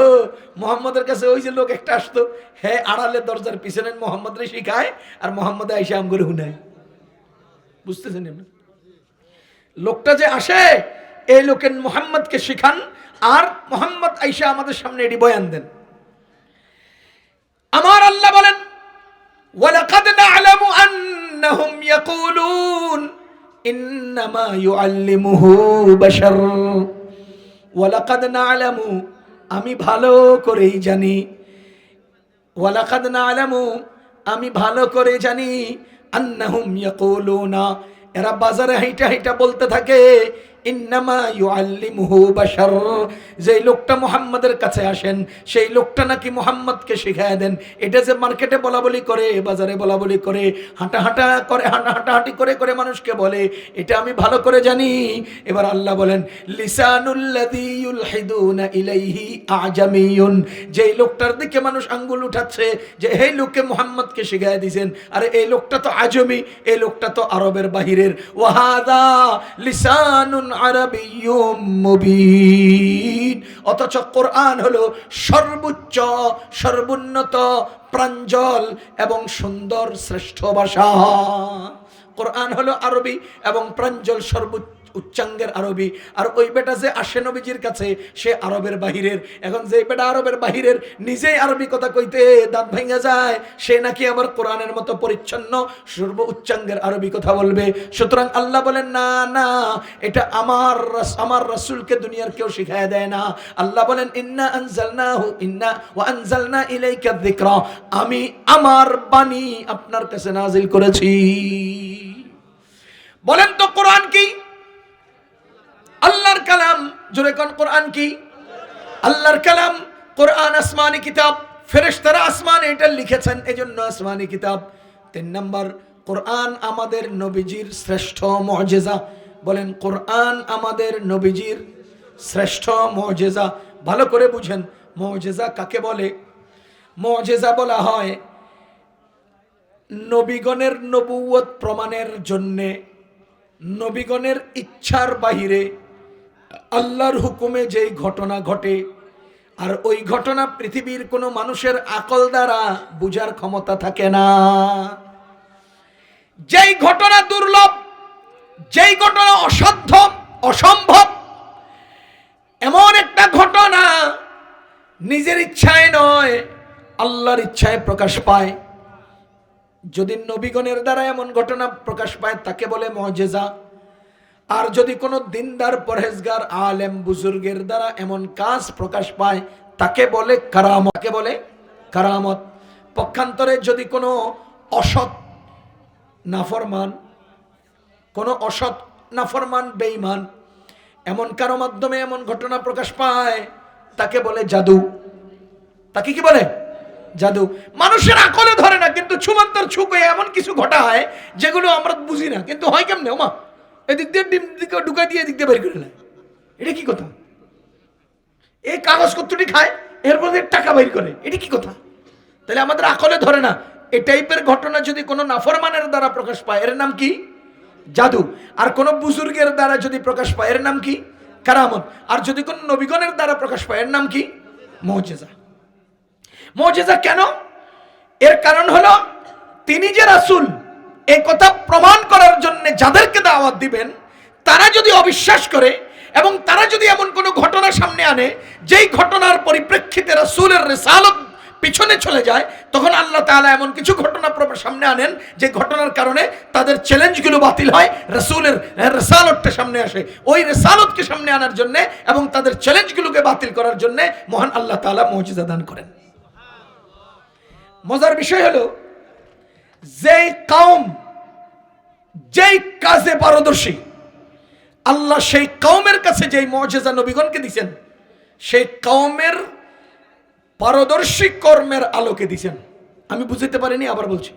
মোহাম্মদের কাছে ওই যে লোক একটা আসতো, হ্যাঁ আড়ালে দরজার পিছনে মোহাম্মদরে শিখায়, আর মোহাম্মদ আয়েশা আম করে হুনায়। বুঝতেছেন? লোকটা যে আসে, এই লোকের মোহাম্মদকে শিখান, আর মোহাম্মদ আয়েশা আমাদের সামনে এটি বয়ান দেন। আমার আল্লাহ বলেন, ওয়ালাকাদ না'লামু আন্নাহুম ইয়াকুলুন ইন্নামা ইউআল্লিমুহু বাশার। ওয়ালাকাদ না'লামু, আমি ভালো করেই জানি, ওয়ালাকাদ না'লামু, আমি ভালো করে জানি, আন্নাহুম ইয়াকুলুনা, এরা বাজারে হাইটা হাইটা বলতে থাকে, ইন্নামা ইউআল্লিমুহু বাশার, যেই লোকটা মুহাম্মাদের কাছে আসেন সেই লোকটা নাকি মুহাম্মদকে শিখায় দেন। এটা যে মার্কেটে বলাবলি করে, বাজারে বলাবলি করে, হাঁটাহাঁটি করে মানুষকে বলে, এটা আমি ভালো করে জানি। এবার আল্লাহ বলেন লিসানুল্লাযী ইউলহিদুনা ইলাইহি আজামিয়ুন, যেই লোকটার দিকে মানুষ আঙ্গুল উঠাচ্ছে যে এই লোককে মুহাম্মদকে শিখায় দিয়েছেন, আরে এই লোকটা তো আজমি, এই লোকটা তো আরবের বাহিরের। ওয়াহাদা লিসানুন আরাবিয়্যুম মুবিন, অথচ কোরআন হলো সর্বোচ্চ, সর্বোন্নত, প্রাঞ্জল এবং সুন্দর শ্রেষ্ঠ ভাষা। কোরআন হলো আরবি এবং প্রাঞ্জল সর্বোচ্চ উচ্চাঙ্গের আরবি। আর ওই বেটা যে আসে নবীজির কাছে সে আরবের বাহিরের। এখন যে বেটা আরবের বাহিরের নিজেই আরবি কথা কইতে দাঁত ভেঙে যায়, সে নাকি আবার কোরআনের মতো পরিচ্ছন্ন সর্ব উচ্চাঙ্গের আরবি কথা বলবে। সুতরাং আল্লাহ বলেন না না, এটা আমার রাসূলকে দুনিয়ার কেউ শিখায় দেয় না। আল্লাহ বলেন ইন্না ওয়া আনজালনা ইলাইকা যিকরা, আমি আমার বাণী আপনার কাছে নাজিল করেছি। বলেন তো কোরআন কি? আল্লাহর কালাম। জোরে কোন কোরআন কি? আল্লাহর কালাম। কোরআন আসমানি কিতাব, ফেরেশতারা আসমানে এটা লিখেছেন, এজন্য আসমানি কিতাব। 3 নাম্বার, কোরআন আমাদের নবীজির শ্রেষ্ঠ মুজিজা। বলেন কোরআন আমাদের নবীজির শ্রেষ্ঠ মুজিজা। ভালো করে বুঝেন মুজিজা কাকে বলে। মুজিজা বলা হয় নবীগণের নবুয়ত প্রমাণের জন্যে, নবীগণের ইচ্ছার বাহিরে আল্লাহর হুকুমে যেই ঘটনা ঘটে, আর ওই ঘটনা পৃথিবীর কোনো মানুষের আকল দ্বারা বুঝার ক্ষমতা থাকে না। যেই ঘটনা দুর্লভ, যেই ঘটনা অসাধ্য, অসম্ভব, এমন একটা ঘটনা নিজের ইচ্ছায় নয় আল্লাহর ইচ্ছায় প্রকাশ পায়। যদি নবীগণের দ্বারা এমন ঘটনা প্রকাশ পায় তাকে বলে মুজিজা। আর যদি কোনো দিনদার পরহেজগার আলেম বুজুর্গের দ্বারা এমন কাজ প্রকাশ পায় তাকে বলে কারামত। তাকে বলে কারামত। পক্ষান্তরে যদি কোনো অসৎ নাফরমান বেঈমান এমন কারো মাধ্যমে এমন ঘটনা প্রকাশ পায় তাকে বলে জাদু। তাকে কি বলে? জাদু। মানুষের আকলে ধরে না, কিন্তু ছুমন্তর ছুকে এমন কিছু ঘটায় যেগুলো আমরা বুঝি না, কিন্তু হয় কেমনে? ওমা এদিক দিয়ে ডিম দিকে ঢুকাই দিয়ে এদিক দিয়ে বের করে নেয়, এটা কি কথা? এই কাগজ কতটি খায় এরপর টাকা বের করে, এটা কি কথা? তাহলে আমাদের আকলে ধরে না। এই টাইপের ঘটনা যদি কোনো নাফরমানের দ্বারা প্রকাশ পায় এর নাম কি? জাদু। আর কোনো বুজুর্গের দ্বারা যদি প্রকাশ পায় এর নাম কি? কারামত। আর যদি কোনো নবীগণের দ্বারা প্রকাশ পায় এর নাম কি? মুজিজা। মুজিজা কেন? এর কারণ হলো তিনি যে রাসূল, এই কথা প্রমাণ করার জন্য যাদেরকে দাওয়াত দিবেন তারা যদি অবিশ্বাস করে এবং তারা যদি এমন কোনো ঘটনা সামনে আনে যেই ঘটনার পরিপ্রেক্ষিতে রাসূলের রিসালাত পিছনে চলে যায়, তখন আল্লাহ তাআলা এমন কিছু ঘটনা সামনে আনেন যে ঘটনার কারণে তাদের চ্যালেঞ্জগুলো বাতিল হয়, রাসূলের রিসালাতটা সামনে আসে। ওই রিসালাতকে সামনে আনার জন্য এবং তাদের চ্যালেঞ্জগুলোকে বাতিল করার জন্য মহান আল্লাহ তাআলা মুজিজা দান করেন। মজার বিষয় হলো যেই কওম যেই কাজে পারদর্শী, আল্লাহ সেই কওমের কাছে যেই মুজিজা নবীগণকে দিয়েছেন সেই কওমের পারদর্শী কর্মের আলোকে দিয়েছেন। আমি বুঝতে পারিনি, আবার বলছি।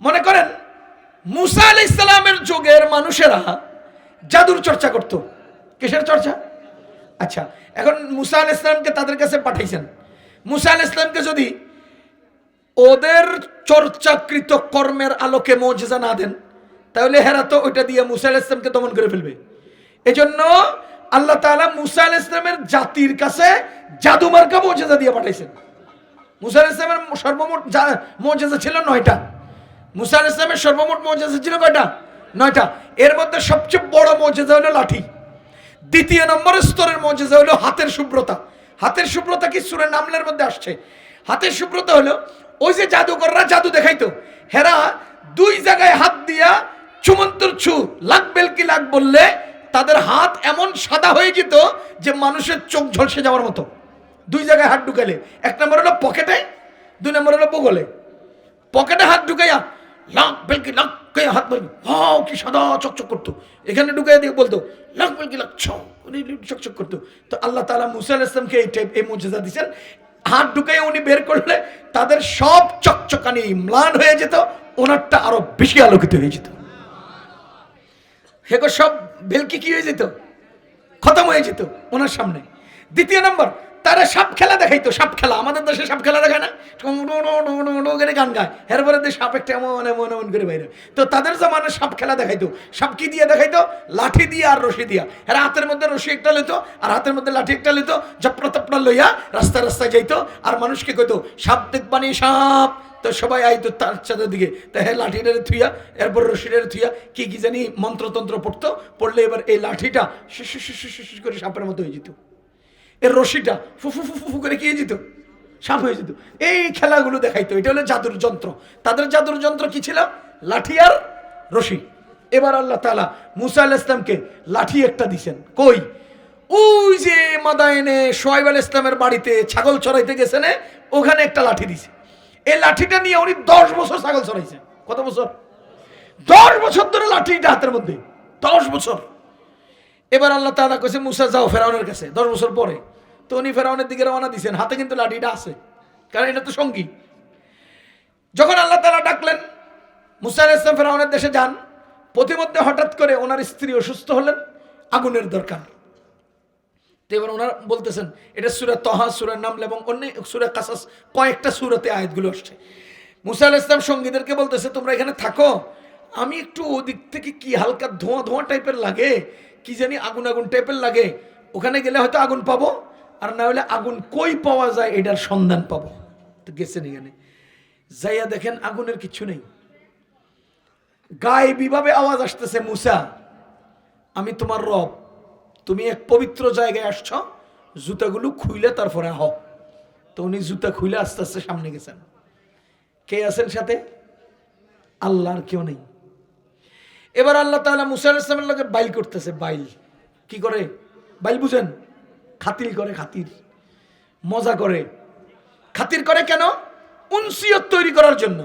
মনে করেন মুসা আলাইহিস সালামের যুগের মানুষেরা জাদুর চর্চা করত। কিসের চর্চা? আচ্ছা, এখন মুসা আলাইহিস সালামকে তাদের কাছে পাঠাইছেন। মুসা আলাইহিস সালামকে যদি ওদের চর্চাকৃত কর্মের আলোকে মুজিজা না দেন তাহলে হেরা তো ওইটা দিয়ে মুসা আলাইহিস সালামকে দমন করে ফেলবে। এজন্য আল্লাহ তাআলা মুসা আলাইহিস সালামের জাতির কাছে জাদু মার্কা মুজিজা দিয়ে পাঠাইছেন। মুসা আলাইহিস সালামের সর্বমোট মুজিজা ছিল 9টা। মুসা আলাইহিস সালামের সর্বমোট মুজিজা ছিল কয়টা? 9টা। এর মধ্যে সবচেয়ে বড় মুজিজা হলো লাঠি। দ্বিতীয় নম্বরের স্তরের মুজিজা হলো হাতের শুভ্রতা। হাতের শুভ্রতা কি সূরা নামলের মধ্যে আসছে। হাতের শুভ্রতা হলো ওই যে জাদুকররা জাদু দেখাইতো, হেরা 2 জায়গায় হাত দিয়া চুমন্তর ছু লাগবেল কি লাগ বললে তাদের হাত এমন সাদা হয়ে যেত যে মানুষের চোখ ঝলসে যাওয়ার মতো। 2 জায়গায় হাত ঢুকাইলে, 1 নম্বর হলো পকেটে, 2 নম্বর হলো বগলে। পকেটে হাত ঢুকাইয়া লাখ বেলকি লাখ কে হাত মারবি, হাও কি সাদা চকচক করতো, এখানে ঢুকাই দিয়ে বলতো লাখ বেলকি লাখ চকচক করতো। তো আল্লাহ তাআলা মুসা আলাইহিস সালামকে এই মুজিজা দিয়েছেন, হাত ঢুকাই উনি বের করলে তাদের সব চকচকানি ম্লান হয়ে যেত, ওনারটা আরো বেশি আলোকিত হয়ে যেত। হেগো সব ভেলকি কি হয়ে যেত, খতম হয়ে যেত ওনার সামনে। দ্বিতীয় নম্বর, তারা সাপ খেলা দেখাইতো। সাপ খেলা আমাদের দেশে সাপ খেলা দেখায় না, করে গান গায়, এরপরে সাপ একটা এমন এমন এমন করে বাইরে। তো তাদের জমানায় সাপ খেলা দেখাইতো। সাপ কি দিয়ে দেখাইতো? লাঠি দিয়ে আর রশি দিয়া। এরা হাতের মধ্যে রশি একটা লইতো আর হাতের মধ্যে লাঠি একটা লইতো, জপড়া তপড়া লইয়া রাস্তায় রাস্তায় যাইতো আর মানুষকে কইতো সাপ দেখবানি সাপ। তো সবাই আইতো তার চাঁদের দিকে, তা হ্যাঁ লাঠিটা থুইয়া এরপর রশিটারে থুইয়া কি কি জানি মন্ত্রতন্ত্র পড়তো, পড়লে এবার এই লাঠিটা শিশু করে সাপের মতো হয়ে যেত, এর রশিটা ফুফু ফুফু ফু করে কি হয়ে যেত, সাপ হয়ে যেত। এই খেলাগুলো দেখাইতো। এটা হলো জাদুর যন্ত্র। তাদের জাদুর যন্ত্র কি ছিল? লাঠি আর রশি। এবার আল্লাহ তাআলা মুসা আলাইহিস সালামকে লাঠি একটা দিছেন। কই? ওই যে মাদায়েনে শুআয়ব আলাইহিস সালামের বাড়িতে ছাগল চড়াইতে গেছেন, ওখানে একটা লাঠি দিছে। এই লাঠিটা নিয়ে উনি 10 বছর ছাগল চড়াইছেন। কত বছর? 10 বছর ধরে লাঠিটা হাতের মধ্যে, 10 বছর। এবার আল্লাহ তাআলা কইছে মুসা যাও ফেরাউনের কাছে। 10 বছর পরে তো উনি ফেরাউনের দিকে রওনা দিয়েছেন, হাতে কিন্তু লাঠিটা আছে, কারণ এটা তো সঙ্গী। যখন আল্লাহ তাআলা ডাকলেন মুসা আলাইহিস সালাম ফেরাউনের দেশে যান, প্রতিমধ্যে হঠাৎ করে ওনার স্ত্রী অসুস্থ হলেন, আগুনের দরকার। তো এবার ওনারা বলতেছেন, এটা সূরা তাহা, সূরা নামল এবং অন্য সূরা কাসাস কয়েকটা সূরাতে আয়াতগুলো আসছে। মুসা আলাইহিস সালাম সঙ্গীদেরকে বলতেছে তোমরা এখানে থাকো, আমি একটু ওদিক থেকে কি হালকা ধোঁয়া ধোঁয়া টাইপের লাগে, কি জানি আগুন আগুন টাইপের লাগে, ওখানে গেলে হয়তো আগুন পাবো, আর না হলে আগুন কই পাওয়া যায় এটার সন্ধান পাবো। তো গেছেন এখানে, যাইয়া দেখেন আগুনের কিছু নেই, গায়েবীভাবে আওয়াজ আসতেছে মুসা আমি তোমার রব, তুমি এক পবিত্র জায়গায় আসছ, জুতাগুলো খুইলে তারপরে আহ। তো উনি জুতা খুইলে আস্তে আস্তে সামনে গেছেন। কে আছেন সাথে? আল্লাহর কেউ নেই। এবার আল্লাহ তাআলা মুসা আলাইহিস সালামের লগে বাইল করতেছে। বাইল কি করে? বাইল বুঝেন? খাতির করে, খাতির, মজা করে। খাতির করে কেন? উনসিয়ত তৈরি করার জন্য।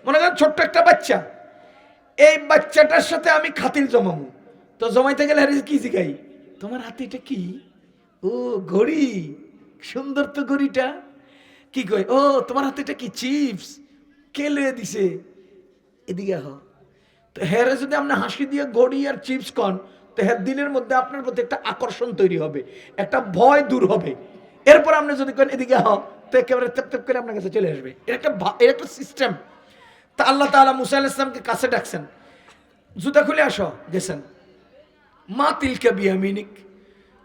মনে করেন ছোট্ট একটা বাচ্চা, এই বাচ্চাটার সাথে আমি খাতির জমাবো। তো জমাইতে গেলে কি জিগাই, তোমার হাতে এটা কি? ও ঘড়ি, সুন্দর তো ঘড়িটা। কি কই? ও তোমার হাতে এটা কি? চিপস। কে লয়ে দিছে? এদিকে আহ। তো হ্যাঁ যদি আপনি হাসি দিয়ে ঘড়ি আর চিপস কন, তো হ্যাঁ দিনের মধ্যে আপনার প্রতি একটা আকর্ষণ তৈরি হবে, একটা ভয় দূর হবে। এরপর আপনি যদি কেন এদিকে আহ, তো একেবারে তেপ তেপ করে আপনার কাছে চলে আসবে। এটা একটা সিস্টেম। তা আল্লাহ তাআলা মুসা আলাইহিস সালামকে কাছে ডাকছেন, জুতা খুলে আসো। গেছেন, মা তিলকা বিয়ামিনিক,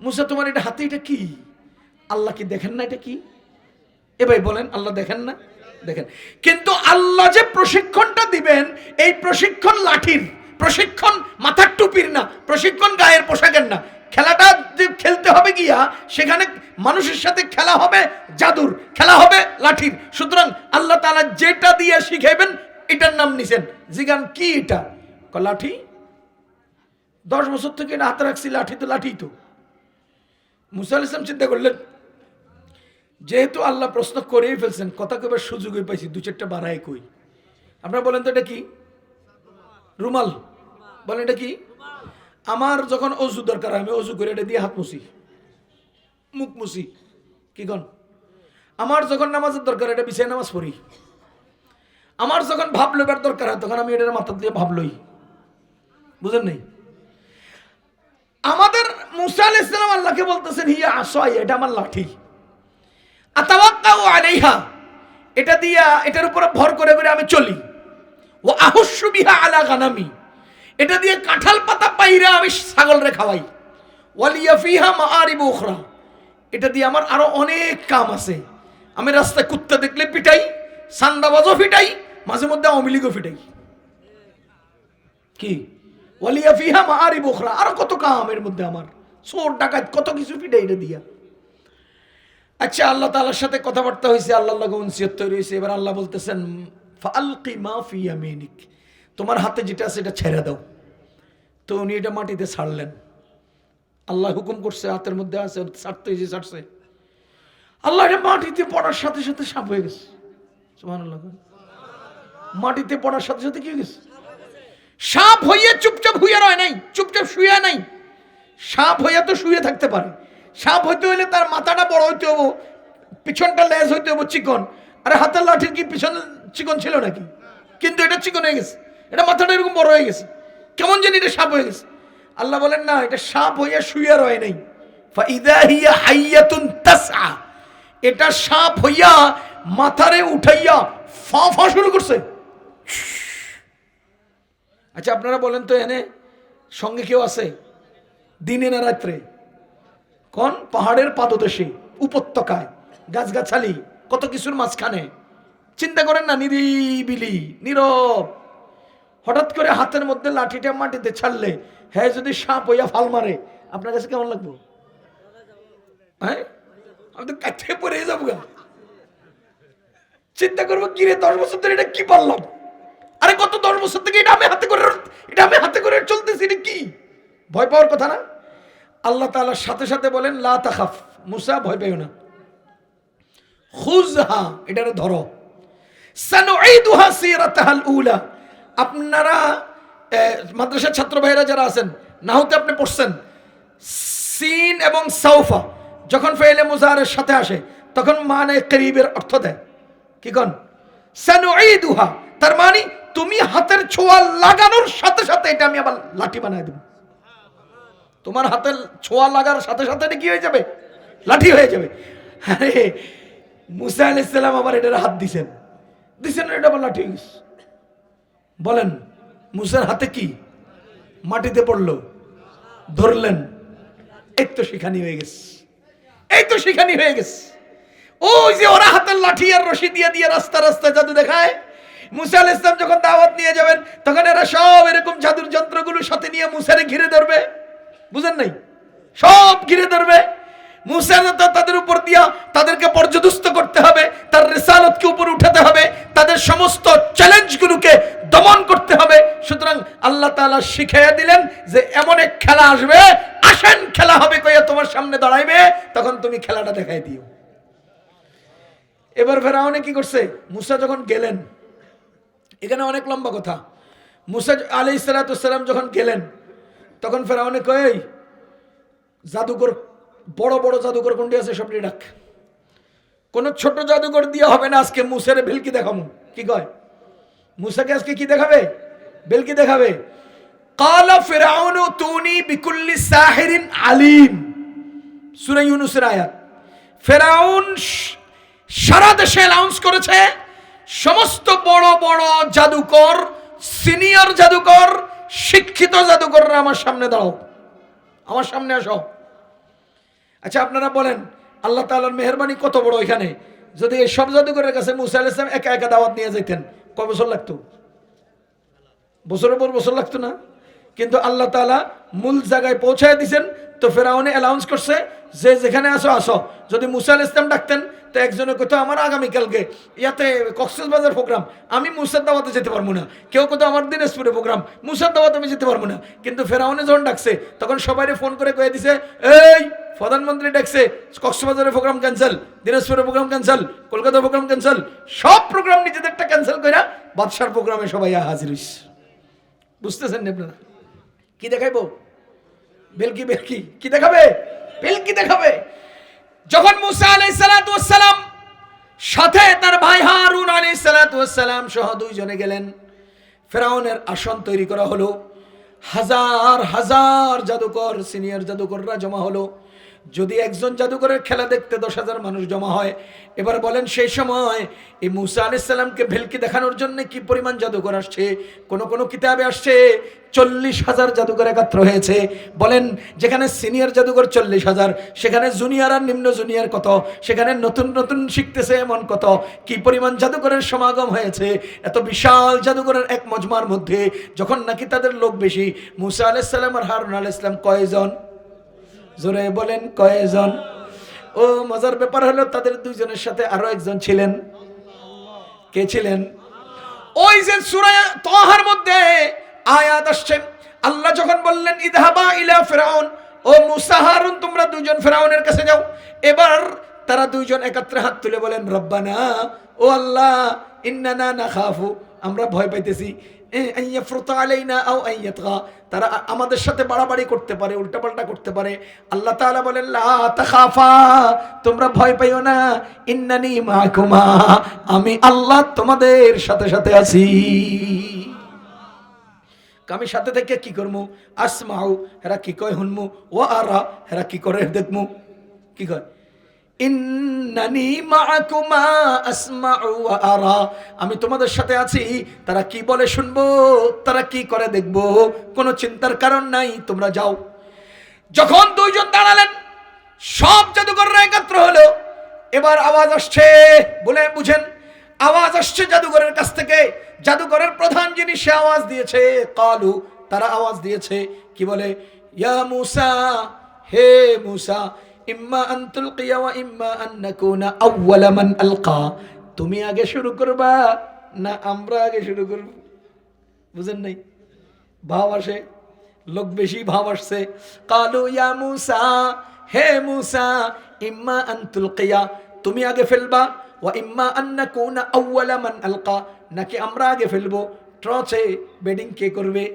মুসা তোমার এটা হাতে এটা কি? আল্লাহ কি দেখেন না এটা কি? এ ভাই বলেন, আল্লাহ দেখেন না? দেখেন। কিন্তু আল্লাহ যে প্রশিক্ষণটা দিবেন, এই প্রশিক্ষণ লাঠির প্রশিক্ষণ, মাথার টুপির না, প্রশিক্ষণ গায়ের পোশাকের না। খেলাটা যে খেলতে হবে গিয়া, সেখানে মানুষের সাথে খেলা হবে জাদুর, খেলা হবে লাঠির। সুতরাং আল্লাহ তাআলা যেটা দিয়ে শিখাইবেন এটার নাম নিছেন। জিগান কি এটা? লাঠি। 10 বছর থেকে এটা হাতে রাখছি, লাঠি তো লাঠি। তো মুসা আলাইহিস সালাম চিন্তা করলেন, যেহেতু আল্লাহ প্রশ্ন করেই ফেলছেন, কথা কইবার সুযোগ পাইছি, 2-4টা বাড়ায় কই। আপনারা বলেন তো এটা কি? রুমাল। বলেন এটা কি? আমার যখন অজু দরকার আমি অজু করে এটা দিয়ে হাত মুছি, মুখ মুছি। কি কন? আমার যখন নামাজের দরকার এটা বিছায় নামাজ পড়ি। আমার যখন ভাব লইবার দরকার হয় তখন আমি এটার মাথা দিয়ে ভাব লই। বুঝেন নাই? আমাদের মুসা আলাইহিস সালাম আল্লাহকে বলতেছেন হিয়া আসাই, এটা আমার লাঠি। আতাওয়াক্কাউ আলাইহা, এটা দিয়া এটার উপর ভর করে করে আমি চলি। ওয়া আহুশু বিহা আলা গানামি, এটা দিয়ে কাঁঠাল পাতা পাইরা আমি ছাগলরে খাওয়াই। ওয়ালিয়া ফিহা মাআরিবু উখরা, এটা দিয়ে আমার আরো অনেক কাম আছে। আমি রাস্তায় কুত্তা দেখলে পিটাই, সান্দাবাজও পিটাই, মাঝে মধ্যে আওয়ামী লীগও পিটাই। কি? ওয়ালিয়া ফিহা মাআরিবু উখরা, আরো কত কাম এর মধ্যে আমার, চোর ডাকাত কত কিছু পিটাই এটা দিয়া। আচ্ছা, আল্লাহ তাআলার সাথে কথাবার্তা হয়েছে, আল্লাহর লগে উনসিয়ত তৈরি হয়েছে। এবার আল্লাহ বলতেছেন ফালকি মা ফি ইয়ামিনিক, তোমার হাতে যেটা আছে এটা ছেড়ে দাও। তো উনি এটা মাটিতে ছাড়লেন। আল্লাহ হুকুম করছে, হাতের মধ্যে আছে, ছাড়তে যে ছাড়ছে। আল্লাহ এটা মাটিতে পড়ার সাথে সাথে সাপ হয়ে গেছে। সুবহানাল্লাহ। মাটিতে পড়ার সাথে সাথে কি হয়ে গেছে? সাপ হইয়া চুপচাপ হইয়া রয় নাই, চুপচাপ শুয়ে নাই। সাপ হইয়া তো শুয়ে থাকতে পারে। সাপ হইতে হইলে তার মাথাটা বড় হইতে হবো, পিছনটা লেজ হইতে হবো চিকন। আরে হাতের লাঠির কি পিছন চিকন ছিল নাকি? কিন্তু এটা চিকন হয়ে গেছে, এটা মাথাটা এরকম বড় হয়ে গেছে। কেমন জানি এটা সাপ হয়ে গেছে। আল্লাহ বলেন না, এটা সাপ হইয়া শুয়ে রয় নাই। ফাইদা হিয়া হাইয়াতুন তাসআ, এটা সাপ হইয়া মাথারে উঠাইয়া ফা ফা শুরু করছে। আচ্ছা আপনারা বলেন তো, এনে সঙ্গে কেউ আছে দিনে না রাত্রে? কোন পাহাড়ের পাদদেশে, উপত্যকায়, গাছগাছালি, কত কিছুর মাঝখানে, চিন্তা করেন না, নিরিবিলি নীরব। হঠাৎ করে হাতের মধ্যে লাঠিটা মাটিতে ছাড়লে, হ্যাঁ যদি সাপ হইয়া ফাল মারে, আপনার কাছে কেমন লাগবো? হ্যাঁ, আমি তো কাছে পড়ে যাবো। চিন্তা করবো, কিরে 10 বছর ধরে এটা কি পারলাম? আরে কত 10 বছর থেকে এটা আমি হাতে করে চলতেছি, এটা কি? ভয় পাওয়ার কথা না। আল্লাহ তাআলার সাথে সাথে বলেন লা তাখাফ, মুসা ভয় পেও না। খুযহা, এটারে ধরো। সানুঈদুহা সিরাতাহাল উলা, আপনারা মাদ্রাসার ছাত্র ভাইরা যারা আছেন, নাহতে আপনি পড়ছেন, সিন এবং সাউফা যখন ফেলে মুজাহারের সাথে আসে তখন মানে করিবের অর্থ দেয়। কি কোন? সানুঈদুহা, তার মানে তুমি হাতের ছোঁয়া লাগানোর সাথে সাথে এটা আমি আবার লাঠি বানায় দেব। তোমার হাতের ছোঁয়া লাগার সাথে সাথে এটা কি হয়ে যাবে? লাঠি হয়ে যাবে। আরে মুসা আলাইহিস সালাম আবার এটার হাত দিছেন, এটা আবার লাঠি হয়ে গেছে। বলেন মুসার হাতে কি? মাটিতে পড়লো, ধরলেন, এই তো শিখানি হয়ে গেছে, এই তো শিখানি হয়ে গেছে। ওই যে ওরা হাতের লাঠি আর রশি দিয়ে দিয়ে রাস্তা রাস্তায় জাদু দেখায়। মুসা আলাইহিস সালাম যখন দাওয়াত নিয়ে যাবেন তখন এরা সব এরকম জাদুর যন্ত্রগুলো সাথে নিয়ে মুসারে ঘিরে ধরবে। বুঝেন নাই? সব ঘিরে ধরবে। মুসা তো তাদের উপর দিয়া তাদেরকে পর্যদস্ত করতে হবে, তার রিসালাতকে উপর উঠাতে হবে, তাদের সমস্ত চ্যালেঞ্জগুলোকে দমন করতে হবে। সুতরাং আল্লাহ তাআলা শিখাইয়া দিলেন যে এমন এক খেলা আসবে, আসেন খেলা হবে কইয়া তোমার সামনে দাঁড়াইবে, তখন তুমি খেলাটা দেখাই দিও। এবার ফেরাউনে কি করছে? মুসা যখন গেলেন, এখানে অনেক লম্বা কথা। মুসা আলাইহিস সালাম যখন গেলেন তখন ফেরাউনে কই, জাদুকর, বড় বড় জাদুকর কোনটি আছে সবটি ডাক। কোন ছোট জাদুকর দিয়ে হবে না, আজকে মুসার ভেলকি দেখাবো। কি কয়? মুসাকে আজকে কি দেখাবে? ভেলকি দেখাবে। কালা ফিরআউনু তুনি বিকুল্লি সাহিরিন আলিম, সূরা ইউনূসের আয়াত। ফিরআউন সারা দেশে অ্যানাউন্স করেছে, সমস্ত বড় বড় জাদুকর, সিনিয়র জাদুকর, শিক্ষিত জাদুকররা আমার সামনে দাঁড়াও, আমার সামনে আসো। আচ্ছা আপনারা বলেন আল্লাহ তাআলার মেহেরবানি কত বড়। এখানে যদি এই সব জাদুকরের কাছে মুসা আলাইহিস সালাম একা একা দাওয়াত নিয়ে যেতেন, কয় বছর লাগতো? বছরের পর বছর লাগতো না? কিন্তু আল্লাহ তাআলা মূল জায়গায় পৌঁছায় দিয়েছেন। তো ফেরাউনে অ্যানাউন্স করছে যে যেখানে আসো আসো। যদি মুসা আলাইহিস সালাম ডাকতেন তো একজনে কইতো আমার আগামীকালকে ইয়াতে কক্সবাজার প্রোগ্রাম, আমি মুসার দাওয়াতে যেতে পারবো না। কেউ কইতো আমার দিনাজপুরে প্রোগ্রাম, মুসার দাওয়াতে আমি যেতে পারবো না। কিন্তু ফেরাউনে যখন ডাকছে তখন সবাইরে ফোন করে কয়ে দিছে, এই প্রধানমন্ত্রী ডাকছে, কক্সবাজারের প্রোগ্রাম ক্যান্সেল, দিনাজপুরের প্রোগ্রাম ক্যান্সেল, কলকাতার প্রোগ্রাম ক্যান্সেল। সব প্রোগ্রাম নিজেদেরটা ক্যান্সেল কইরা বাদশার প্রোগ্রামে সবাই হাজির হইছে। বুঝতেছেন আপনারা? কি দেখাইবো? বেলকি, বেলকি কি দেখাবে? বেলকি দেখাবে। যখন মুসা আলাইহিস সালাম সাথে তার ভাই হারুন আলাইহিস সালাম সহ দুইজনে গেলেন, ফেরাউনের আসন তৈরি করা হলো। হাজার হাজার জাদুকর, সিনিয়র জাদুকররা জমা হলো। যদি একজন জাদুকরের খেলা দেখতে 10,000 মানুষ জমা হয়, এবার বলেন সেই সময় এই মুসা আলাইহিস সালামকে ভেলকি দেখানোর জন্য কি পরিমাণ জাদুকর আসছে? কোন কোন কিতাবে আসছে 40,000 জাদুকর একত্র হয়েছে। বলেন যেখানে সিনিয়র জাদুকর 40,000, সেখানে জুনিয়র আর নিম্ন জুনিয়র কত, সেখানে নতুন নতুন শিখতেছে এমন কত, কি পরিমাণ জাদুকরের সমাগম হয়েছে। এত বিশাল জাদুকরের এক মজমার মধ্যে যখন নাকি তাদের লোক বেশি, মুসা আলাইহিস সালাম আর হারুন আলাইহিস সালাম কয়জন? জোরে বলেন কয়জন? ও মজার ব্যাপার হলো তাদের দুইজনের সাথে আরো একজন ছিলেন। কে ছিলেন? ওই যে সূরা তাহার মধ্যে আয়াত আসছে, আল্লাহ যখন বললেন ইযহাবা ইলা ফিরআউন, ও মুসা হারুন তোমরা দুইজন ফিরআউনের কাছে যাও। এবার তারা দুইজন একত্রে হাত তুলে বলেন রব্বানা, ও আল্লাহ, ইন্নানা নাখাফু, আমরা ভয় পাইতেছি তারা আমাদের সাথে বাড়াবাড়ি করতে পারে, উল্টাপাল্টা করতে পারে। আল্লাহ তাআলা বলেন লা তাখাফা, তোমরা ভয় পাইও না, ইন্নানি মাকুমা, আমি আল্লাহ তোমাদের সাথে সাথে আছি। আমি সাথে থেকে কি করবো? আসমাউ, হেরা কি কয় শুনমু, ও আরা, হেরা কি করে দেখমু। কি কয়? ইন্নানি মাআকুমা আসমাউ ওয়া আরা, আমি তোমাদের সাথে আছি, তারা কি বলে শুনবো, তারা কি করে দেখবো, কোনো চিন্তার কারণ নাই, তোমরা যাও। যখন দুইজন দাঁড়ালেন, সব জাদুকররা একত্র হলো। এবার আওয়াজ আসছে, বলে বুঝেন আওয়াজ আসছে জাদুঘরের কাছ থেকে। জাদুঘরের প্রধান যিনি, সে আওয়াজ দিয়েছে, কালু, তারা আওয়াজ দিয়েছে, কি বলে? ইয়া মূসা, হে মূসা, ইম্মা আন তুলকিয়া ওয়া ইম্মা আন নাকুনা আউওয়ালা মান আলকা, তুমি আগে শুরু করবা না আমরা আগে শুরু করব? বুঝেন নাই? ভাব আসে, লোক বেশি ভাব আসছে। কালু ইয়া মূসা, হে মূসা, ইম্মা আন তুলকিয়া, তুমি আগে ফেলবা, ওয়া ইম্মা আন নাকুনা আউওয়ালা মান আলকা, নাকি আমরা আগে ফেলবো। ট্রচে ব্যাটিং কে করবে?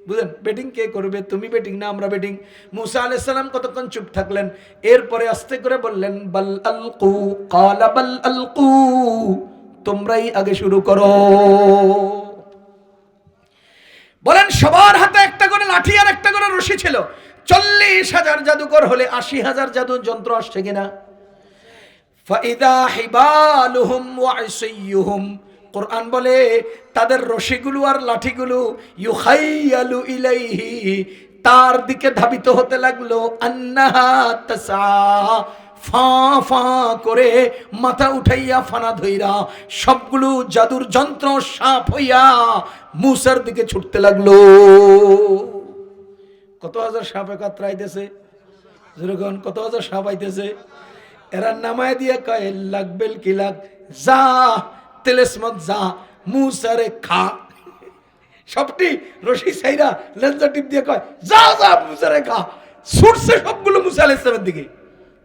বুঝলেন? ব্যাটিং কে করবে? তুমি ব্যাটিং না আমরা ব্যাটিং? মূসা আলাইহিস সালাম কতক্ষণ চুপ থাকলেন, এরপরে আস্তে করে বললেন বাল আলকু, ক্বালা বাল আলকু, তোমরাই আগে শুরু করো। বলেন সবার হাতে একটা করে লাঠি আর একটা করে রশি ছিল। 40,000 জাদুকর হলে 80,000 জাদু যন্ত্র আসছে কিনা? ফাইদা হিবালুহুম ওয়া ইসিয়ুহুম, কোরআন বলে তাদের রশিগুলো আর লাঠিগুলো ইউখাইয়ালু ইলাইহি, তার দিকে ধাবিত হতে লাগলো, আন্নাহা তাসা, ফা ফা করে মাথা উঠাইয়া ফানা ধইরা সবগুলো জাদুর যন্ত্র সাপ হইয়া মূসার দিকে ছুটতে লাগলো। কত হাজার সাপ একত্রাইতেছে, যেরকম কত হাজার সাপ আইতেছে। এরা নামায় দিয়ে কয় লাগবেল কি লাগ, যা তেলেসমত যা, মূসারে খা। সবটি রশি সাইরা লেঞ্জা টিপ দিয়ে কয় যা যা মূসারে খা। ছুটছে সবগুলো মূসা আলাইহিস সালামের দিকে।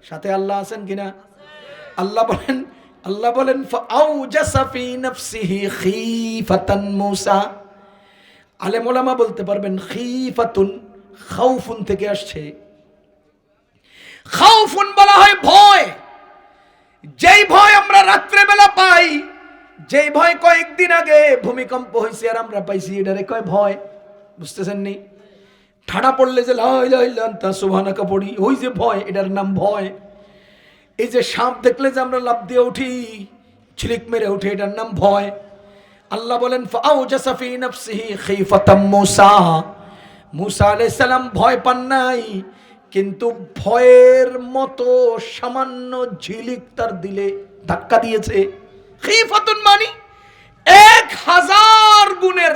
সাথে আল্লাহ আছেন কিনা? আল্লাহ বলেন ফাআউজাসা ফি নাফসিহি খীফাতান মূসা। আলেম ওলামা বলতে পারবেন খীফাতুন খাউফুন থেকে আসছে। খাউফুন বলা হয় ভয়। যেই ভয় আমরা রাত্রে বেলা পাই, যেই ভয় কয়েকদিন আগে ভূমিকম্প হয়েছে আর আমরা পাইছি, এটারে কয় ভয়। বুঝতেছেন নি? ঠাডা পড়লে যে লা ইলাহা ইল্লা আনতা সুবহানাকা পড়ি, ওই যে ভয়, এটার নাম ভয়। এই যে সাপ দেখলে যে আমরা লাফ দিয়ে উঠি, ছিলিক মেরে উঠে, এটার নাম ভয়। আল্লাহ বলেন ফাআউজাসা ফি নাফসিহি খীফাতাম মূসা। মূসা আলাইহিস সালাম ভয় পান নাই, কিন্তু ভয়ের মতো সামান্য ঝিলিক তার দিলে ধাক্কা দিয়েছে। খীফাতুন মানে 1000 গুণের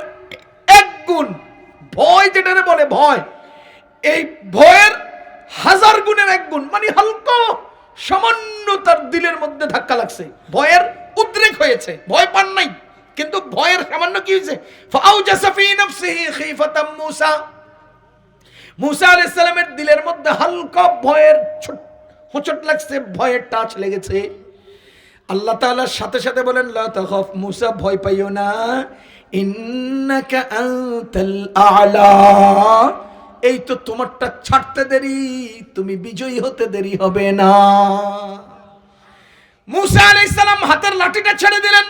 1 গুণ। ভয় যেটারে বলে ভয়, এই ভয়ের 1000 গুণের 1 গুণ, মানে হালকা সামান্য তার দিলের মধ্যে ধাক্কা লাগছে, ভয়ের উদ্রেক হয়েছে। ভয় পান নাই, কিন্তু ভয়ের সামান্য কি হয়েছে? ফাআউজাসা ফি নাফসিহি খীফাতাম মূসা। মূসা আলাইহিস সালামের দিলের মধ্যে হালকা ভয়ের হোঁচট লাগছে, ভয়ের টাচ লেগেছে। আল্লাহ তাআলার সাথে সাথে বলেন লা তাখাফ, মূসা ভয় পাইও না, ইন্নাকা আনতাল আ'লা, এই তো তোমারটা ছাড়তে দেরি, তুমি বিজয়ী হতে দেরি হবে না। মূসা আলাইহিস সালাম হাতের লাঠিটা ছেড়ে দিলেন।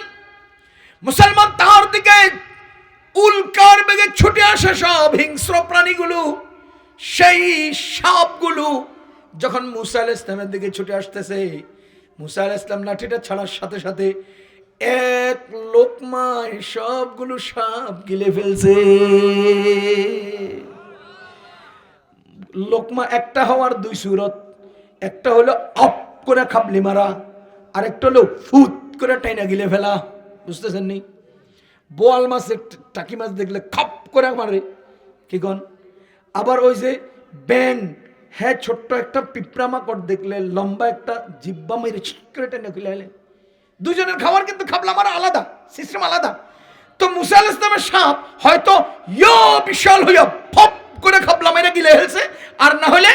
মুসলমান তার দিকে উল্কার বেগে ছুটে আসে সব হিংস্র প্রাণীগুলো, সেই সাপগুলো যখন মূসা আলাইহিস সালামের দিকে ছুটে আসতেছে, মূসা আলাইহিস সালাম লাঠিটা ছাড়ার সাথে সাথে এক লোকমায় সবগুলো সাপ গিলে ফেলছে। লোকমা একটা হওয়ার 2 সূরত, একটা হলো অপ করে খাবলি মারা, আর একটা হলো ফুট করে টাইনা গিলে ফেলা। বুঝতেছেন নি? বোয়াল মাছের টাকি মাছ দেখলে খপ করে মারে, কি কোন? আবার ওই যে ব্যাং, হ্যাঁ, ছোট্ট একটা পিঁপড়া মাকড় দেখলে লম্বা একটা জিব্বা মেরে করে টেনে খুলে। দুজনের খাবার কিন্তু খাবলা মারা আলাদা, সিস্টেম আলাদা। তো মূসা আলাইহিস সালামের সাপ হয়তো বিশাল হইয়া ফপ করে খাবলা মেরে গিলে ফেলছে, আর না হলে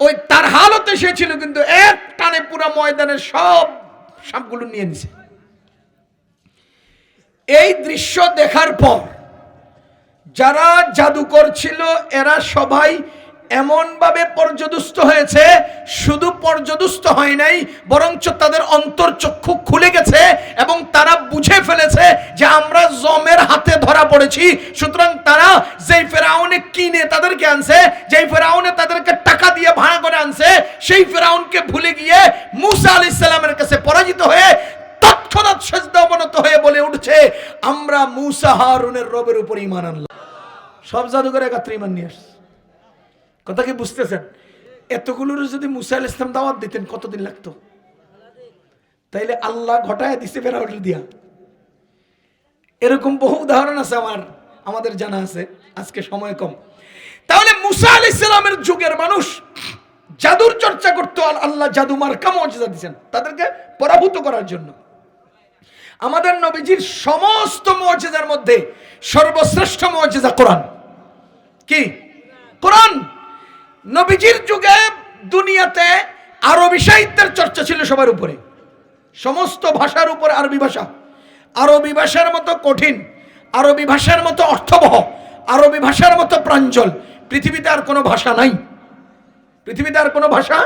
ওই তার হালতে সে ছিল, কিন্তু এক টানে পুরো ময়দানের সব সাপগুলো নিয়ে নিছে। এই দৃশ্য দেখার পর যারা জাদুকর ছিল এরা সবাই এমনভাবে পর্যদুস্ত হয়েছে, শুধু পর্যদুস্ত হয় নাই, বরঞ্চ তাদের অন্তর্চক্ষু খুলে গেছে এবং তারা বুঝে ফেলেছে যে আমরা জমের হাতে ধরা পড়েছি। সুতরাং তারা যেই ফেরাউনে কিনে তাদেরকে আনছে, যেই ফেরাউনে তাদেরকে টাকা দিয়ে ভাড়া করে আনছে, সেই ফেরাউনকে ভুলে গিয়ে মুসা আলাইহিস সালামের কাছে পরাজিত হয়ে তৎক্ষণাৎ সিজদা অবনত হয়ে বলে উঠছে, আমরা মুসা হারুনের রবের উপর ঈমান আনলাম। সব জাদুঘরে একত্রে ঈমান নিয়ে আসছে। কথা কি বুঝতেছেন? এতগুলোর যদি মুসা আলাইহিস সালাম দাওয়াত দিতেন কতদিন লাগতো? তাইলে আল্লাহ ঘটায় দিছে ফেরাউন দিয়া। এরকম বহু উদাহরণ আছে আমাদের জানা আছে, আজকে সময় কম। তাহলে মুসা আলাইহিস সালামের যুগের মানুষ জাদুর চর্চা করতো, আল্লাহ জাদু মার্কা মুজিজা দিয়েছেন তাদেরকে পরাভূত করার জন্য। আমাদের নবীজির সমস্ত মুজিজার মধ্যে সর্বশ্রেষ্ঠ মুজিজা কোরআন। কি? কোরআন। নবীজির যুগে দুনিয়াতে আরবি সাহিত্যের চর্চা ছিল সবার উপরে, সমস্ত ভাষার উপর আরবি ভাষা। আরবি ভাষার মতো কঠিন, আরবি ভাষার মতো অর্থবহ, আরবি ভাষার মতো প্রাঞ্জল পৃথিবীতে আর কোনো ভাষা নাই। পৃথিবীতে আর কোনো ভাষা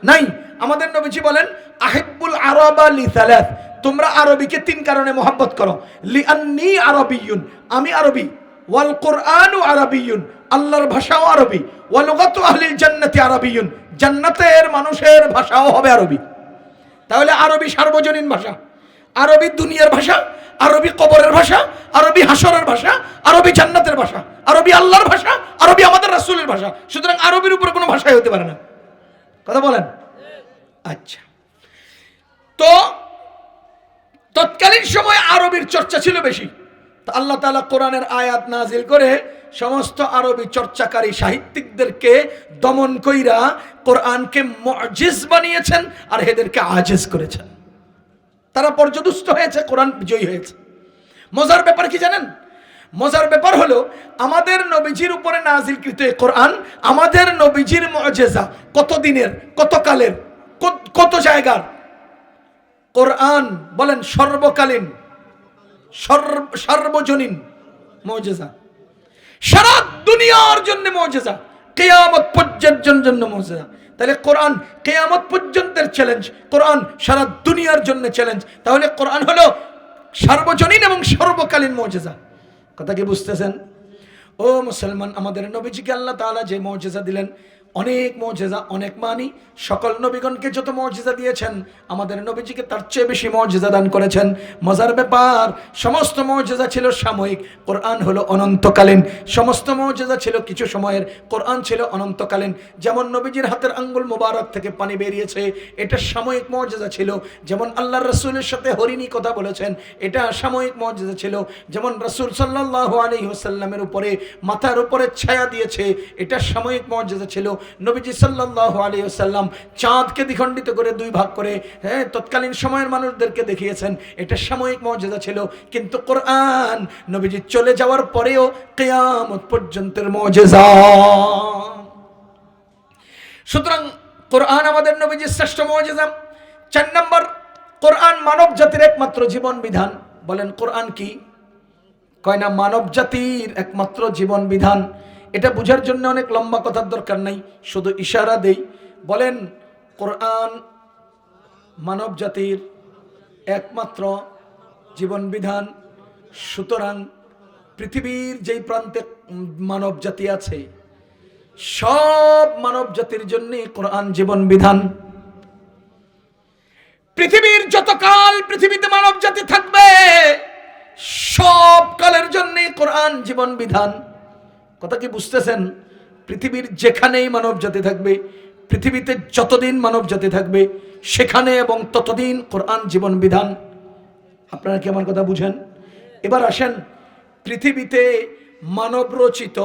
নাই। আমাদের নবীজি বলেন, আহিব্বুল আরাবা লিসালাস, তোমরা আরবিকে তিন কারণে মোহাব্বত করো। লিআন্নী আরবিয়ুন, আমি আরবি, ওয়াল কোরআনু আরবিয়ুন, আল্লাহর ভাষাও আরবি, ওয়া লুগাতু আহলিল জান্নাতি আরবিয়ুন, জান্নাতের মানুষের ভাষাও হবে আরবি। তাহলে আরবি সার্বজনীন ভাষা, আরবি দুনিয়ার ভাষা, আরবি কবরের ভাষা, আরবি হাসরের ভাষা, আরবি জান্নাতের ভাষা, আরবি আল্লাহর ভাষা, আরবি আমাদের রাসূলের ভাষা। সুতরাং আরবির উপর কোনো ভাষাই হতে পারে না। কথা বলেন? আচ্ছা, তো তৎকালীন সময় আরবির চর্চা ছিল বেশি। তো আল্লাহ তাআলা কোরআনের আয়াত নাজিল করে সমস্ত আরবি চর্চাকারী সাহিত্যিকদেরকে দমন কইরা কোরআনকে মুজিজ বানিয়েছেন আর এদেরকে আজিজ করেছেন। তারা পর্যদুস্ত হয়েছে, কোরআন বিজয়ী হয়েছে। মজার ব্যাপার কি জানেন? মজার ব্যাপার হলো আমাদের নবীজির উপরে নাজিলকৃত এই কোরআন, আমাদের নবীজির মুজিজা কত দিনের, কত কালের, কত জায়গার কোরআন বলেন সর্বকালীন, সার্বজনীন মুজিজা, সারা দুনিয়ার জন্য মুজিজা, কিয়ামত পর্যন্তের জন্য মুজিজা। তাহলে কোরআন কিয়ামত পর্যন্তের চ্যালেঞ্জ, কোরআন সারা দুনিয়ার জন্য চ্যালেঞ্জ। তাহলে কোরআন হলো সার্বজনীন এবং সর্বকালীন মুজিজা। কথা কি বুঝতেছেন? ও মুসলমান, আমাদের নবীজিকে আল্লাহ তাআলা যে মুজিজা দিলেন, অনেক মুজিজা, অনেক মানি। সকল নবীগণকে যত মুজিজা দিয়েছেন, আমাদের নবীজিকে তার চেয়ে বেশি মুজিজা দান করেছেন। মজার ব্যাপার, সমস্ত মুজিজা ছিল সাময়িক, কোরআন হলো অনন্তকালীন। সমস্ত মুজিজা ছিল কিছু সময়ের, কোরআন ছিল অনন্তকালীন। যেমন নবীজির হাতের আঙ্গুল মোবারক থেকে পানি বেরিয়েছে, এটা সাময়িক মুজিজা ছিল। যেমন আল্লাহর রাসূলের সাথে হরিণী কথা বলেছেন, এটা সাময়িক মুজিজা ছিল। যেমন রাসূল সাল্লাল্লাহু আলাইহি ওয়াসাল্লামের উপরে মাথার উপরে ছায়া দিয়েছে, এটা সাময়িক মুজিজা ছিল। নবীজি সাল্লাল্লাহু আলাইহি ওয়াসাল্লাম চাঁদকে দ্বিখণ্ডিত করে দুই ভাগ করে তৎকালীন সময়ের মানুষদেরকে দেখিয়েছেন, এটা সাময়িক মুজিজা ছিল। কিন্তু কোরআন নবীজি চলে যাওয়ার পরেও কিয়ামত পর্যন্তের মুজিজা। সুতরাং কোরআন আমাদের নবীজির শ্রেষ্ঠ মুজিজা। 4 নম্বর, কোরআন মানব জাতির একমাত্র জীবন বিধান। বলেন কোরআন কি? কয় না মানব জাতির একমাত্র জীবন বিধান। এটা বুঝার জন্য অনেক লম্বা কথার দরকার নাই, শুধু ইশারা দেই। বলেন কোরআন মানব জাতির একমাত্র জীবন বিধান। সুতরাং পৃথিবীর যেই প্রান্তে মানব জাতি আছে, সব মানব জাতির জন্য কোরআন জীবন বিধান। পৃথিবীর যতকাল পৃথিবীতে মানব জাতি থাকবে, সব কালের জন্য কোরআন জীবন বিধান। কথা কি বুঝতেছেন? পৃথিবীর যেখানেই মানব জাতি থাকবে, পৃথিবীতে যতদিন মানব জাতি থাকবে, সেখানে এবং ততদিন কোরআন জীবন বিধান। আপনারা কি আমার কথা বুঝেন? এবার আসেন, পৃথিবীতে মানব রচিত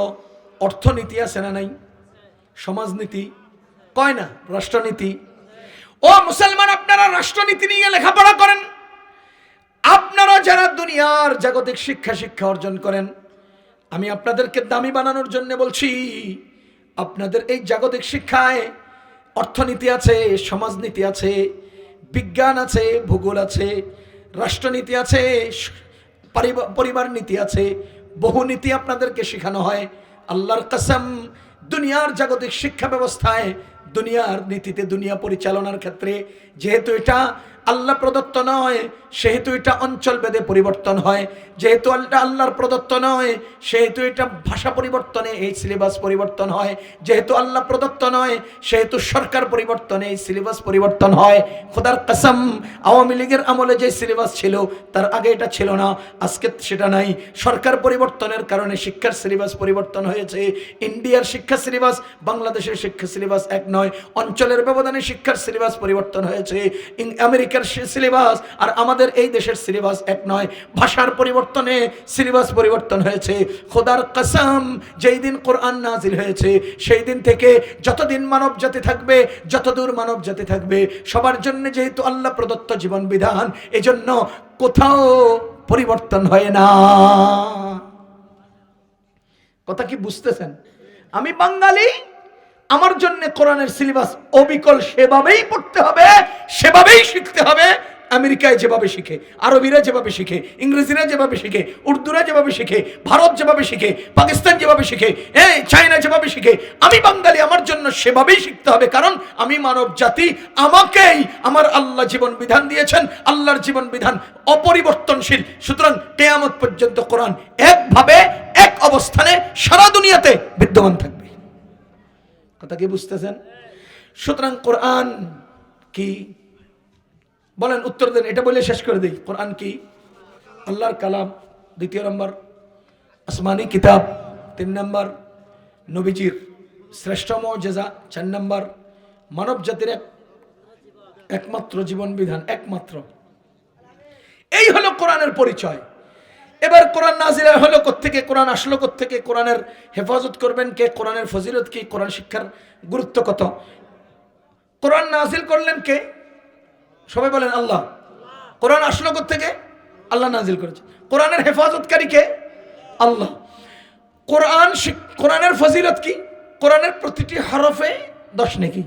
অর্থনীতি আছে না নাই? সমাজনীতি, কয় না রাষ্ট্রনীতি। ও মুসলমান, আপনারা রাষ্ট্রনীতি নিয়ে লেখাপড়া করেন, আপনারা যারা দুনিয়ার জাগতিক শিক্ষা অর্জন করেন, আমি আপনাদেরকে দামি বানানোর জন্য বলছি, আপনাদের এই জাগতিক শিক্ষায় অর্থনীতি আছে, সমাজনীতি আছে, বিজ্ঞান আছে, ভূগোল আছে, রাষ্ট্রনীতি আছে, পরিবার নীতি আছে, বহু নীতি আপনাদেরকে শেখানো হয়। আল্লাহর কসম, দুনিয়ার জাগতিক শিক্ষা ব্যবস্থায়, দুনিয়ার নীতিতে, দুনিয়া পরিচালনার ক্ষেত্রে যেহেতু এটা আল্লাহ প্রদত্ত নয়, সেহেতু এটা অঞ্চল ভেদে পরিবর্তন হয়। যেহেতু আল্লাহর প্রদত্ত নয়, সেহেতু এটা ভাষা পরিবর্তনে এই সিলেবাস পরিবর্তন হয়। যেহেতু আল্লাহ প্রদত্ত নয়, সেহেতু সরকার পরিবর্তনে এই সিলেবাস পরিবর্তন হয়। খোদার কসম, আওয়ামী লীগের আমলে যে সিলেবাস ছিল তার আগে এটা ছিল না, আজকে সেটা নাই। সরকার পরিবর্তনের কারণে শিক্ষার সিলেবাস পরিবর্তন হয়েছে। ইন্ডিয়ার শিক্ষা সিলেবাস বাংলাদেশের শিক্ষা সিলেবাস এক নয়। অঞ্চলের ব্যবধানে শিক্ষার সিলেবাস পরিবর্তন হয়েছে। আমেরিকার সিলেবাস আর আমাদের এই দেশের সিলেবাস এক নয়। ভাষার পরিবর্তনে সিলেবাস পরিবর্তন হয়েছে। খোদার কসম, যেই দিন কোরআন নাজিল হয়েছে সেই দিন থেকে যতদিন মানব জাতি থাকবে, যতদূর মানব জাতি থাকবে, সবার জন্য যেহেতু আল্লাহ প্রদত্ত জীবন বিধান, এজন্য কোথাও পরিবর্তন হয় না। কথা কি বুঝতেছেন? আমি বাঙালি, আমার জন্য কোরআনের সিলেবাস অবিকল সেভাবেই পড়তে হবে, সেভাবেই শিখতে হবে। আমেরিকায় যেভাবে শিখে, আরবিরা যেভাবে শিখে, ইংরেজিরা যেভাবে শিখে, উর্দুরা যেভাবে শিখে, ভারত যেভাবে শিখে, পাকিস্তান যেভাবে শিখে, চায়না যেভাবে শিখে, আমি বাঙালি, আমার জন্য সেভাবেই শিখতে হবে। কারণ আমি মানব জাতি, আমাকেই আমার আল্লাহ জীবন বিধান দিয়েছেন। আল্লাহর জীবন বিধান অপরিবর্তনশীল। সুতরাং কিয়ামত পর্যন্ত কোরআন একভাবে, এক অবস্থানে সারা দুনিয়াতে বিদ্যমান থাকবে। কথা কি বুঝতেছেন? সুতরাং কোরআন কি বলেন, উত্তর দেন, এটা বলে শেষ করে দিই। কোরআন কি? আল্লাহর কালাম। দ্বিতীয় নম্বর আসমানি কিতাব। 3 নম্বর নবীজির শ্রেষ্ঠ মুজিজা। 4 নম্বর মানব জাতির একমাত্র জীবন বিধান, একমাত্র। এই হলো কোরআনের পরিচয়। এবার কোরআন নাজিল হলো কোত্থেকে, কোরআন আসলো কোত্থেকে, কোরআনের হেফাজত করবেন কে, কোরআনের ফজিলত কি, কোরআন শিক্ষার গুরুত্ব কত, কোরআন নাজিল করলেন কে? সবাই বলেন আল্লাহ। কোরআন আসলো কোত্থেকে? আল্লাহ নাজিল করেছে। কোরআনের হেফাজতকারী কে? আল্লাহ। কোরআনের ফজিলত কি? কোরআনের প্রতিটি হরফে 10 নেকি।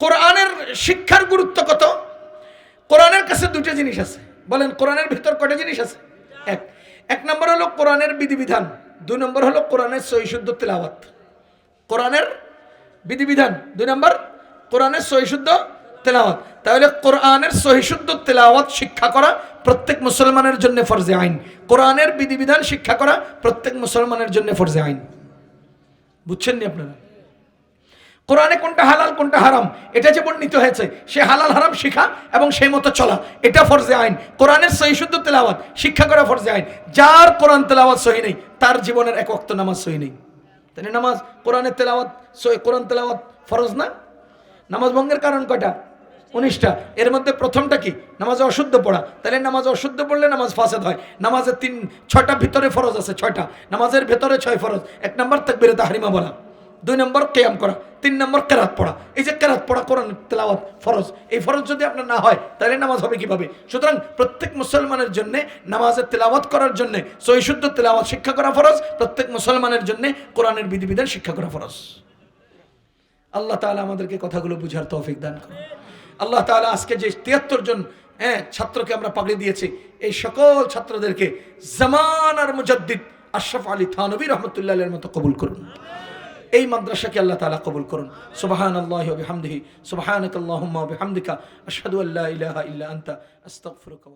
কোরআনের শিক্ষার গুরুত্ব কত? কোরআনের কাছে 2টা জিনিস আছে। বলেন, কোরআনের ভিতর কয়টা জিনিস আছে? এক নম্বর হলো কোরআনের বিধিবিধান, 2 নম্বর হলো কোরআনের সহিশুদ্ধ তেলাওয়াত। কোরআনের বিধিবিধান, 2 নম্বর কোরআনের সহিশুদ্ধ তেলাওয়াত। তাহলে কোরআনের সহিশুদ্ধ তেলাওয়াত শিক্ষা করা প্রত্যেক মুসলমানের জন্য ফরজে আইন। কোরআনের বিধিবিধান শিক্ষা করা প্রত্যেক মুসলমানের জন্য ফরজে আইন। বুঝছেন নি আপনারা? কোরআনে কোনটা হালাল কোনটা হারাম এটা যে বর্ণিত হয়েছে, সে হালাল হারাম শিখা এবং সেই মতো চলা, এটা ফরজে আইন। কোরআনের সহিশুদ্ধ তেলাওয়াত শিক্ষা করা ফরজে আইন। যার কোরআন তেলাওয়াত সহি নেই, তার জীবনের এক ওয়াক্ত নামাজ সহি নেই। তাহলে নামাজ, কোরআনের তেলাওয়াত, কোরআন তেলাওয়াত ফরজ না? নামাজ ভঙ্গের কারণ কয়টা? 19টা। এর মধ্যে প্রথমটা কি? নামাজে অশুদ্ধ পড়া। তাহলে নামাজে অশুদ্ধ পড়লে নামাজ ফাসাদ হয়। নামাজে 6টা ভিতরে ফরজ আছে, 6টা। নামাজের ভেতরে 6 ফরজ। 1 নম্বর তাকবীরে তাহরিমা বলা, 2 নম্বর কিয়াম করা, 3 নম্বর কেরাত পড়া। এই যে কেরাত পড়া কোরআন তেলাওয়াত ফরজ, এই ফরজ যদি আপনার না হয় তাহলে নামাজ হবে কিভাবে? সুতরাং প্রত্যেক মুসলমানের জন্য নামাজের তেলাওয়াত করার জন্য সহিশুদ্ধ তেলাওয়াত শিক্ষা করা ফরজ। প্রত্যেক মুসলমানের জন্য কোরআনের বিধিবিধান শিক্ষা করা ফরজ। আল্লাহ তাআলা আমাদেরকে কথাগুলো বুঝার তৌফিক দান করুন। আল্লাহ তাআলা আজকে যে 73 জন ছাত্রকে আমরা পাগড়ি দিয়েছি, এই সকল ছাত্রদেরকে জামানার মুজাদ্দিদ আশরাফ আলী থানভী রহমতুল্লাহ আলাইহির মতো কবুল করুন। এই মাদ্রাসাকে আল্লাহ তাআলা কবুল করুন। সুবহানাল্লাহি ওয়া বিহামদিহি, সুবহানাকাল্লাহুম্মা ওয়া বিহামদিকা, আশহাদু আল্লা ইলাহা ইল্লা আনতা, আস্তাগফিরুকা।